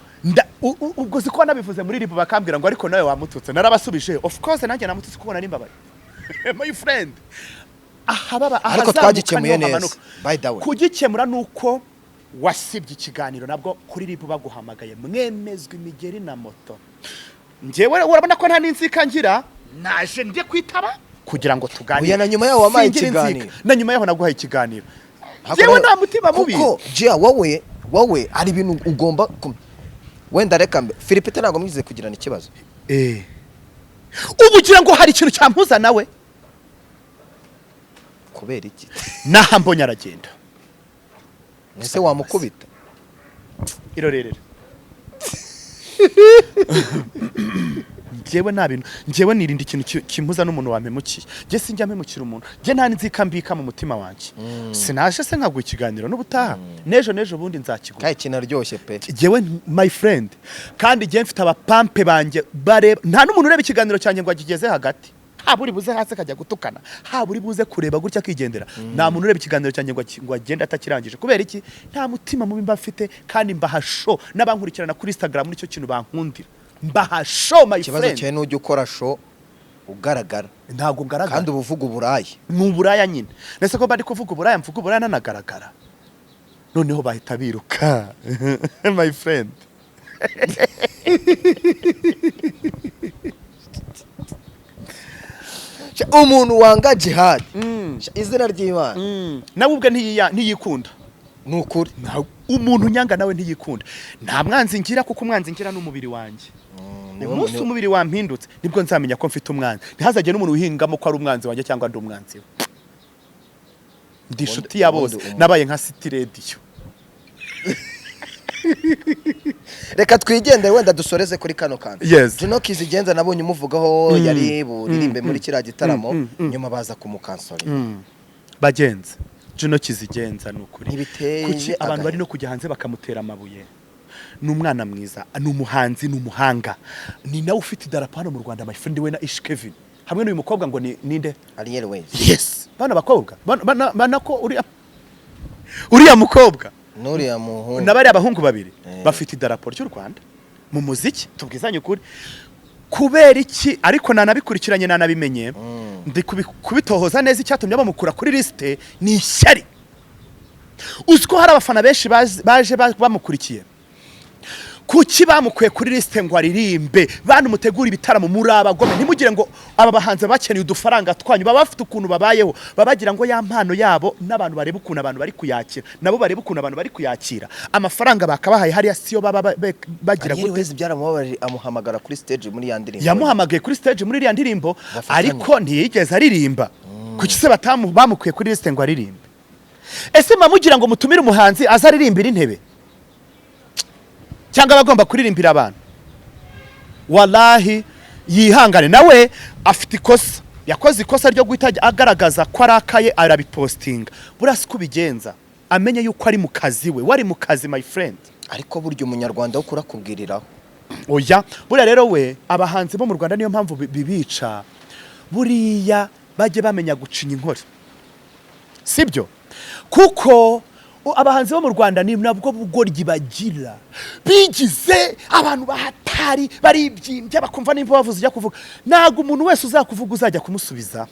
ubwo ziko nabivuze muri ribu bakambwira ngo ariko nawe wamututse narabasubije of course nanjye namututse kuko nari mbabaye my friend ariko twagikemuye neza by the way kugikemura nuko wasibye ikiganiro nabwo kuri ribu baguhamagaye mwemezwe imigeri na moto njyewe urabona ko nta ninzika ngira naje njye kwitaba kugira ngo tuganire na nyuma yaho wamaye ikiganiro na nyuma yaho naguhaye ikiganiro njyewe nta mutima mubi kuko Gia wowe ari ibintu ugomba wenda reka mbe Philipite ntago mwize kugirana ikibazo ubugira ngo hari ikintu cyampuza nawe kubera iki naha mbonye aragenda ese wamukubita irorerera njyewe nta bintu njyewe nirinda ikintu kimpuza n'umuntu wampemukiye njye sinjya mpemukira umuntu njye nta nzika mbika mu mutima wanjye sinaje se nkaguha ikiganiro n'ubutaha nejo bundi nzakiguha kandi kinaryoshye pe njyewe my friend kandi njye mfite abapampe banjye bareba nta n'umuntu ureba ikiganiro cyanjye ngo agigeze hagati haba uri buze hasi akajya gutukana haba uri buze kureba gutya akigendera nta muntu ureba ikiganiro cyanjye ngo agende atakirangije kubera iki nta mutima mubi mba mfite kandi mbahasho n'abankurikirana kuri Instagram nicyo kintu bankundira mbahasho my friend kibazo cyawe n'ujya ukora show ugaragara ntago ngaragara kandi ubuvuga uburaya mu buraya nyine nese ko bari kuvuga uburaya mvuga uburaya nanagaragara noneho bahita biruka my friend umuntu wanga jihad izina ry'Imana nawe ubwe ntiyikunda nukuri umuntu nyanga nawe ntiyikunda nta mwanzi ngira kuko umwanzi ngira n'umubiri wanjye umunsi umubiri wampindutse nibwo nzamenya ko mfite umwanzi ntihazajye n'umuntu uhingamo ko ari umwanzi wanjye cyangwa ndi umwanzi we ndi inshuti ya bose nabaye nka city radio reka twigendere wenda dusoreze kuri kano kantu Juno Kizigenza nabonye umuvugaho yari buririmbe muri kiriya gitaramo nyuma baza kumukansora bagenze Juno Kizigenza nukuri kuki abantu bari no kujya hanze bakamutera amabuye n'umwana mwiza n'umuhanzi n'umuhanga ni nawe ufite idarapano mu Rwanda my friend we na Ish Kevin hamwe n'uyu mukobwa ngo ninde Ariel Ways yes bana bakobwa bana ko uriya mukobwa nuriya muhungu nabari abahungu babiri bafite idarapo ry'u Rwanda mu muziki tubwizanye ukuri kubera iki ariko nanabikurikiranye nanabimenye ndi kubitohoza neza icyatumye bamukura kuri liste ni ishyari uziko hari abafana benshi baje bamukurikiye kuki bamukuye kuri liste ngo aririmbe bantu mutegura ibitaramo muri abagome ntimugire ngo aba bahanze bakeneye udufaranga twanyu baba bafite ukuntu babayeho babagira ngo ya mpano yabo n'abantu bareba ukuntu abantu bari kuyakira nabo bareba ukuntu abantu bari kuyakira amafaranga bakabahaye hariya siyo baba bagira gute wese byaramubabaje amuhamagara kuri stage muri ya ndirimbo yamuhamagaye kuri stage muri ya ndirimbo ariko ntiyigeze aririmba kuki se bamukuye kuri liste ngo aririmbe ese mamugira ngo mutumire umuhanzi azaririmbira intebe cyangwa bagomba kuririmbira abantu wallahi yihangane nawe afite ikosa yakoze ikosa ryo guhita agaragaza ko arakaye arabipostinga burasi kubigenza amenye yuko ari mu kazi we wari mu kazi my friend ariko buryo umunyarwanda wo kurakubwiriraho oya buriya rero we abahanzi bo mu Rwanda niyo mpamvu bibica buriya bajye bamenya gucinya inkore sibyo kuko abahanzi bo mu Rwanda ni nabwo bugoryi bagira bigize abantu bahatari baribyimbye bakumva nimba bavuze ujya kuvuga nago umuntu wese uzakuvuga uzajya kumusubiza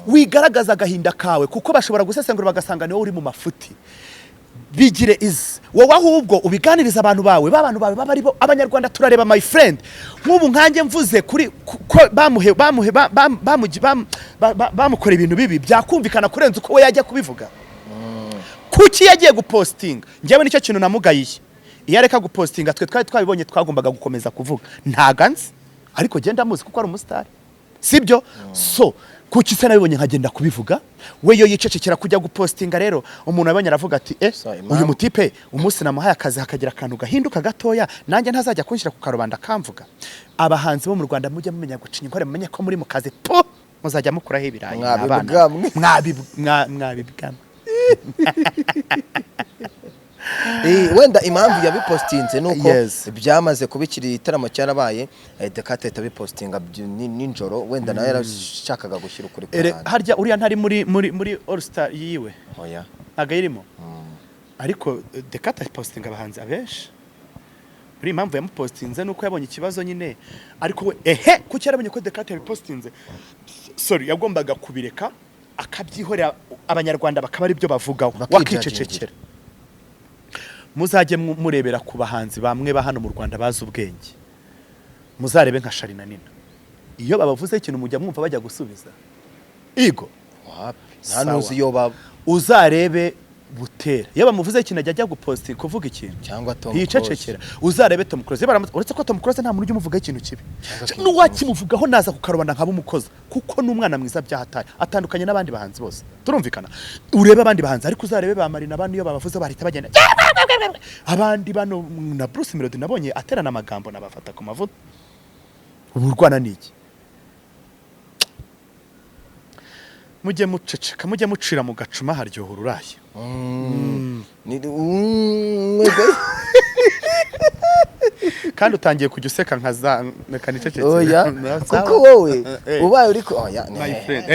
wigaragaza agahinda kawe kuko bashobora gusesengura bagasanga niwe uri mu mafuti bigire izi wowe ahubwo ubiganiriza abantu bawe baba ari bo abanyarwanda turareba my friend nk'ubu nkanjye mvuze kuri bamukora ibintu bibi byakumvikana kurenza uko we yajya kubivuga kuki yagiye gupostinga njyewe nicyo kintu namugayiye iyo areka gupostinga twe twabibonye twagombaga gukomeza kuvuga ntaganze ariko genda muzi kuko ari umustar sibyo so kuki se nabibonye nkagenda kubivuga we yo yicecekera kujya gupostinga rero umuntu yabonye aravuga ati uyu mutipe umunsi namuhaye akazi hakagira akantu gahinduka gatoya nanjye ntazajya kunshira ku karubanda kamvuga abahanzi bo mu Rwanda mujye mumenya gucinya inkore mumenye ko muri mu kazi po muzajya mukuraho ibirayi mwabibwamwe wenda impamvu yabipostinze nuko byamaze kubikira igitaramo cyarabaye Dekate tabipostinga ninjoro wenda nawe yarashakaga gushyira ukuri harya uriya ntari muri All Star yiwe oya agayirimo ariko Dekate postinga abahanzi abenshi buri impamvu yamupostinze nuko yabonye ikibazo nyine ariko we kuki yarabonye ko Dekate yabipostinze sorry yagombaga kubireka akabyihorera abanyarwanda bakaba ari byo bavugaho wakicecekera muzajye murebera ku bahanzi bamwe ba hano mu Rwanda bazi ubwenge muzarebe nka Sharina Nina iyo babavuze ikintu mujya mwumva bajya gusubiza igo nta nuzi yo baba uzarebe Butera iyo bamuvuze ikintu ajya guposting kuvuga ikintu cyangwa Tom yicecekera uzarebe Tom Close uretse ko Tom Close nta muntu ujya umuvuga ikintu kibi n'uwakimuvugaho naza kukarubanda nkaba umukoza kuko n'umwana mwiza byahatari atandukanye n'abandi bahanzi bose turumvikana urebe abandi bahanzi ariko uzarebe ba Marina bandi iyo babavuze bahita bagenda abandi bano na Bruce Melody nabonye aterana amagambo nabafata ku mavuta ubu Rwanda niki mujye muceceka mujye mucira mu gacuma haryohura uraye kandi utangiye kujya useka nkaza kanicecetse oya kuko wowe ubaye uri ko oya my friend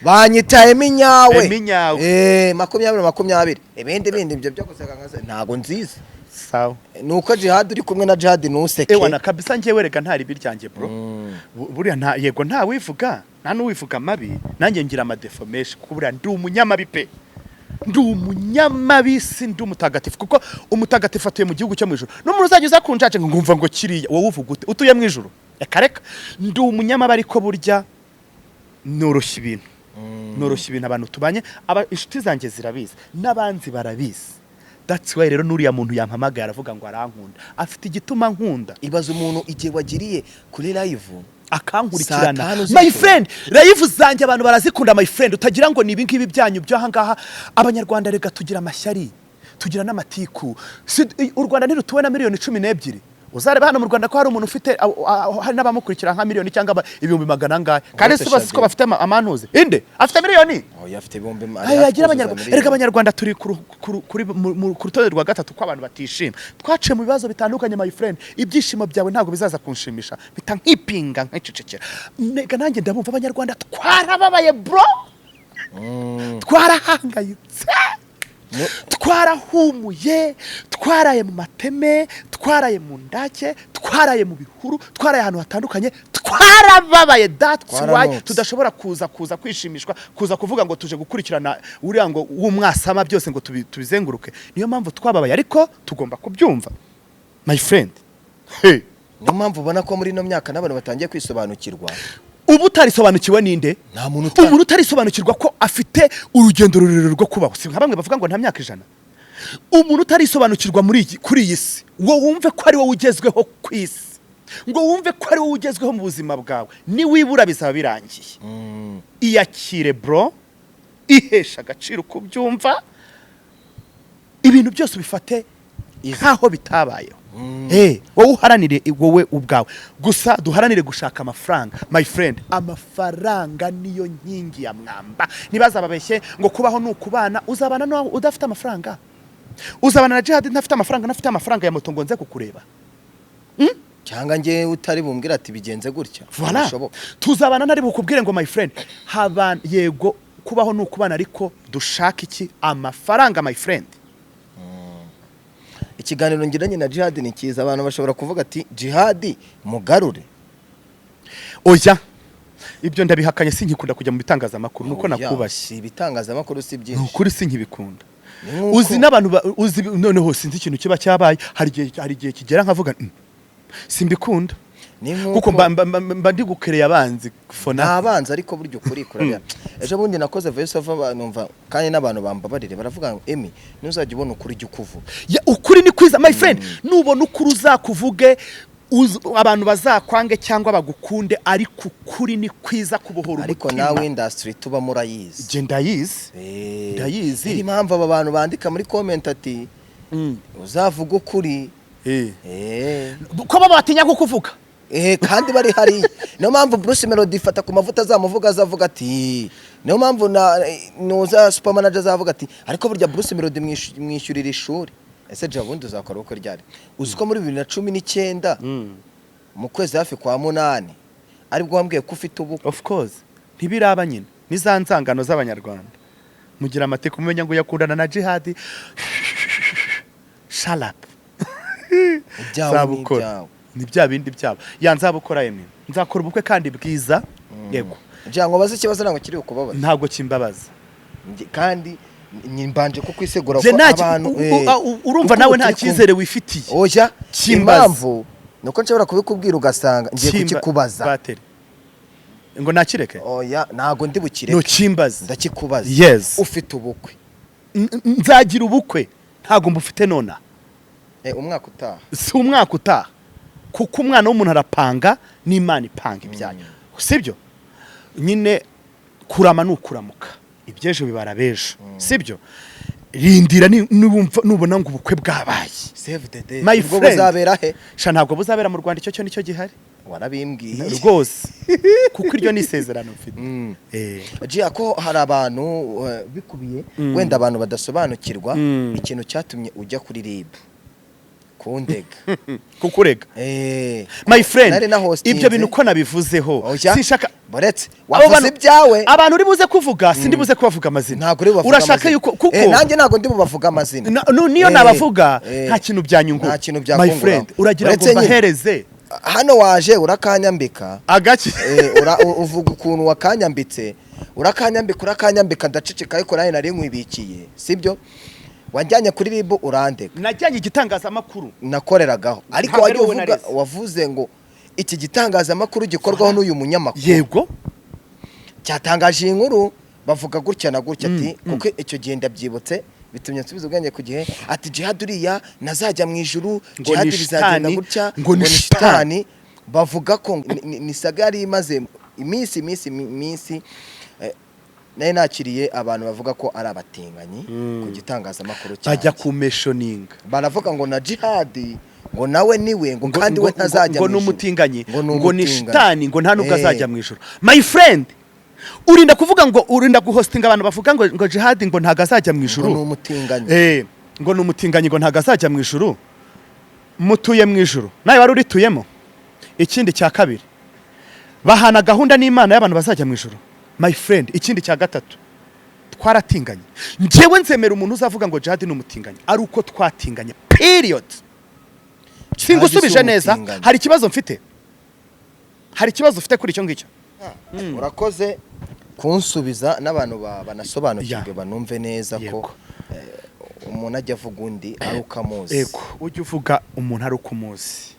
banyitayemo inyawe 20 ibindi ibyo byo guseka nkaza ntago nziza sawa nuko Jihad uri kumwe na Jihad nuseke wana kabisa ngiye wereka ntari biryange bro buriya nta yego nta wivuga nta nuwivuga mabi nanjye ngira amadeformation kubura ndi umunyamabi pe ndi umunyamabi si ndi umutagatifu kuko umutagatifu atuye mu gihugu cyo mu ijuru n'umuntu uzajya kunjaje ngo ngumva ngo kiriya wowe uvuga ute utuye mu ijuru reka ndi umunyamabi ariko burya noroshya ibintu abantu tubanye inshuti zanjye zirabizi n'abanzi barabizi that's why rero nuriya muntu yampamagaye aravuga ngo arankunda afite igituma nkunda ibaza umuntu igihe wagiriye kuri live akankurikirana my friend live zanjye abantu barazikunda my friend utagira ngo ni ibingibi byanyu byo ahangaha abanyarwanda rega tugira amashyari tugira n'amatiku u Rwanda ntirutuwe na miliyoni 12 uzareba hano mu Rwanda ko hari umuntu ufite hari n'abamukurikira nka miliyoni cyangwa ibihumbi magana angahe kandi si bose ko bafite amantuze inde afite miliyoni oya afite ibihumbi yagira abanyarwanda erega abanyarwanda turi ku rutonde rwa gatatu ko abantu batishima twaciye mu bibazo bitandukanye my friend ibyishimo byawe ntabwo bizaza kunshimisha bita nkipinga nk'icecekera nega nanjye ndabumva abanyarwanda twarababaye bro twarahangayitse twarahumuye, twaraye mu mateme, twaraye mu ndake, twaraye mu bihuru, twaraye ahantu hatandukanye, twarababaye. That's why tudashobora kuza kwishimishwa, kuza kuvuga ngo tuje gukurikirana uriya ngo w'umwasama byose ngo tubizenguruke. Niyo mpamvu twababaye, ariko tugomba kubyumva my friend. Hey, niyo mpamvu ubona ko muri no myaka n'abantu batangiye kwisobanukirwa. Ubu utarisobanukiwe ninde? Nta muntu utarisobanukirwa ko afite urugendo rurerure rwo kubaho. Si bamwe bavuga ngo nta myaka 100. Umuntu utarisobanukirwa kuri iyi si, ngo wumve ko ari wowe ugezweho ku isi, ngo wumve ko ari wowe ugezweho mu buzima bwawe, ni wibura bizaba birangiye. Iyakire bro, ihesha agaciro kubyumva, ibintu byose bifate nkaho bitabayeho. Wowe uharanire wowe ubwawe, gusa duharanire gushaka amafaranga my friend. Amafaranga niyo nkingi ya mwamba. Nibazababeshye ngo kubaho n'ukubana, uzabana no udafite amafaranga, uzabana na Jihad ntafite amafaranga, nafite amafaranga ya moto ngo nze kukureba. Cyangwa nge utari bumbwira ati bigenze gutya. Voilà. Tuzabana nari bukubwire ngo my friend, yego kubaho n'ukubana, ariko dushaka iki? Amafaranga my friend. Ikiganiro ngiranye na Jihad ni cyiza, abantu bashobora kuvuga ati Jihad mugarure. Oya, ibyo ndabihakanye, sinkikunda kujya mu bitangazamakuru nuko nakubashye. Ibitangazamakuru si byinshi. Nukuri sinkibikunda. Uzi n'abantu uzi noneho sinzi ikintu kiba cyabaye, hari igihe kigera nkavuga simbikunda. Kuko mba ndi gukereye abanzi fona. Abanzi ariko buryo kuri kurabya. Ejo bundi nakoze voice over numva kandi n'abantu bambabarire baravuga ngo Emi ntuzajya ubona ukuri jya kuvuga. Ya ukuri ni kwiza my friend. Nubona ukuri uzakuvuge, abantu bazakwange cyangwa bagukunde, ariko ukuri ni kwiza kubohora umutima. Ariko nawe industry tuba murayizi. Je ndayizi. Ndayizi. Ni mpamvu aba bantu bandika muri comment ati uzavuga ukuri. Ko baba batinya kukuvuga. Kandi bari hari. Niyo mpamvu Bruce Melody ifata ku mavuta azamuvuga, azavuga ati, niyo mpamvu nuza super manager azavuga ati, ariko burya Bruce Melody mwishyurira ishuri. Ese je bundi uzakora uko ryari? Uziko muri 2019 mu kwezi hafi kwa 8 aribwo wambwiye ko ufite ubu. Of course ntibiraba nyine nizanzangano z'abanyarwanda. Mugira amateka umenya ngo yakundana na Jihad. Shalap. Zabukora ni bya bindi byabo. Yanzabukora yemwe nzakora ubukwe kandi bwiza. Yego jango bazi ikibazo nango kiri ukubabaza. Ntabwo kimbabaza kandi nyimbanje ko kwisegura ko abantu urumva nawe nta cyizere wifitiye. Oya impamvu nuko nshobora kubikubwira ugasanga ngiye kukikubaza bateri ngo nakireke. Oya nago ndi bukireke. No kimbaza ndakikubaza. Yes. Ufite ubukwe. Nzagira ubukwe ntago mbufite nona. Umwaka utaha. Si umwaka utaha, kuko umwana w'umuntu arapanga n'Imana ipanga ibyanyu. Sibyo nyine kurama n'ukuramuka, ibyejo bibara bejo. Sibyo rindira nubona ngo ubukwe bwabaye. Save the day. My friend buzabera he? Sha ntabwo buzabera mu Rwanda, icyo nicyo gihari. Warabimbwiye rwose kuko iryo ni isezerano mfite. Jia ko hari abantu bikubiye wenda abantu badasobanukirwa ikintu cyatumye ujya kuri RIB kundega kukurega. My friend ibyo bintu ko nabivuzeho sishaka boretse wavuze ibyawe. Abantu uri buze kuvuga sindi buze kubavuga amazina. Ntago uri bavuga. Urashaka yuko kuko nanjye nago ndi bubavuga amazina. Niyo nabavuga nta kintu byanyungu. My friend uragira ngo bahereze hano waje urakanyambika agaki uvuga ukuntu wakanyambitse urakanyambika ndaceceka ariko nayo nari nkwibikiye sibyo. Wajyanye kuri RIB urandeka. Najyanye igitangazamakuru nakoreragaho ariko wavuze ngo iki gitangazamakuru gikorwaho n'uyu munyamakuru. Yego cyatangaje inkuru bavuga gutya na gutya ati kuko icyo gihe ndabyibutse bitumye nsubiza ubwenge ku gihe ati Jihad uriya nazajya mu ijuru, Jihad bizagenda gutya ngo ni shitani. Bavuga ko ni sagari imaze iminsi naye nakiriye abantu bavuga ko ari abatinganyi ku gitangazamakuru cyane. Bajya ku mentioning baravuga ngo na Jihad ngo nawe niwe ngo kandi we ntazajya ngo n'umutinganyi ngo ni shitani ngo nta nubwo azajya mu ijuru. My friend urinda kuvuga ngo urinda guhostinga abantu bavuga ngo Jihad ngo ntago azajya mu ijuru. Ngo n'umutinganyi ngo n'umutinganyi ngo ntago azajya mu ijuru. Mutuye mu ijuru nawe wari urituyemo. Ikindi cya kabiri bahana gahunda n'Imana y'abantu bazajya mu ijuru. My friend ikindi cya gatatu twaratinganye njyewe nzemera umuntu uzavuga ngo Jihad ni umutinganye ari uko twatinganye period singusubije neza hari ikibazo mfite kuri icyo ngicyo urakoze kunsubiza n'abantu banasobanukirwe banumve neza ko umuntu ajya avuga undi ari ukamuzi ego ujye uvuga umuntu ari ukumuzi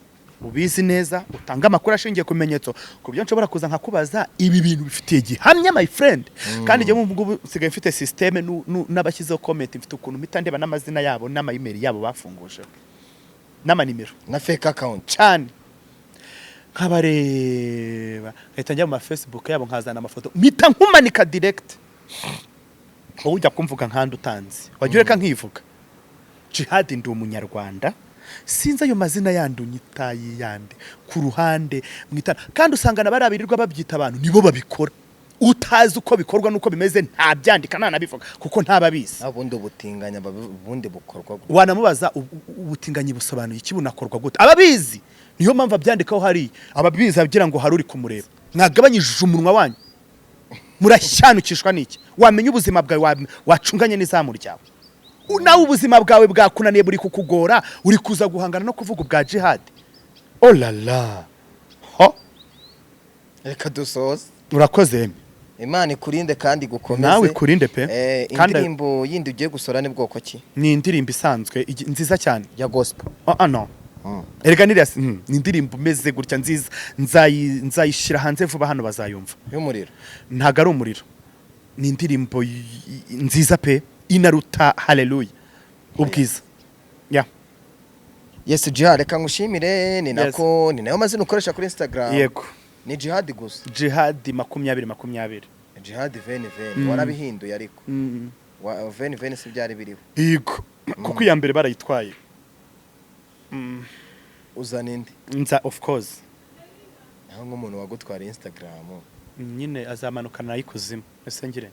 ubizi neza utanga amakuru ashingiye ku bimenyetso ku byo nshobora kuza nkakubaza ibi bintu bifitiye gihamya my friend kandi njye mu ngubu sigaye mfite systeme n'abashyizeho comment mfite ukuntu mpita ndeba n'amazina yabo n'ama-email yabo bafunguje n'amanimero na fake account cyane nkabareba leta njya mu Facebook yabo nkazana amafoto mpita nkumanika direct wowe ujya kumvuga nkandi utanzi wajya ureka nkivuga Jihad ndi umunyarwanda sinza ayo mazina yandunye itayi yandi ku ruhande mwita kandi usanga nabarabirirwa babyita abantu nibo babikora utazi uko bikorwa nuko bimeze nta byandika nta nabivuga kuko ntababizi abundi ubutinganya bundi bukorwa wanamubaza ubutinganyi busobanuye iki bunakorwa gute ababizi niyo mpamvu abyandikaho hari ababizi agira ngo hari uri kumureba mwagabanyije umunwa wanyu murashyanukishwa niki wamenya ubuzima bwawe wacunganye n'izamu ryawe nawe ubuzima bwawe bwakunaniye buri kukugora uri kuza guhangana no kuvuga ubwa Jihad oh la la ho reka dusoze urakoze Imana ikurinde kandi gukomeze nawe kurinde pe indirimbo yindi ugiye gusora ni bwoko ki ni indirimbo isanzwe nziza cyane ya gospel no erega ni indirimbo meze gutya nziza nzayishira hanze vuba hano bazayumva y'umuriro ntago ari umuriro ni indirimbo nziza pe inaruta haleluya ubwiza yes Jihad reka ngushimire ni nako ni nayo mazina ukoresha kuri Instagram yego ni Jihad gusa Jihad 2020 Jihad veni warabihinduye ariko veni si byari biriho yego kuko iya mbere barayitwaye uzana indi nza of course naho nk'umuntu wagutwara Instagram nyine azamanukana nayikuzimu ese ngire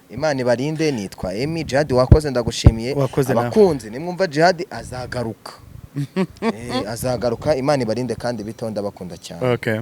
Imana ibarinde nitwa Emi Jihad wakoze ndagushimiye abakunzi nimwumva Jihad azagaruka azagaruka Imana ibarinde kandi bitonda bakunda cyane okay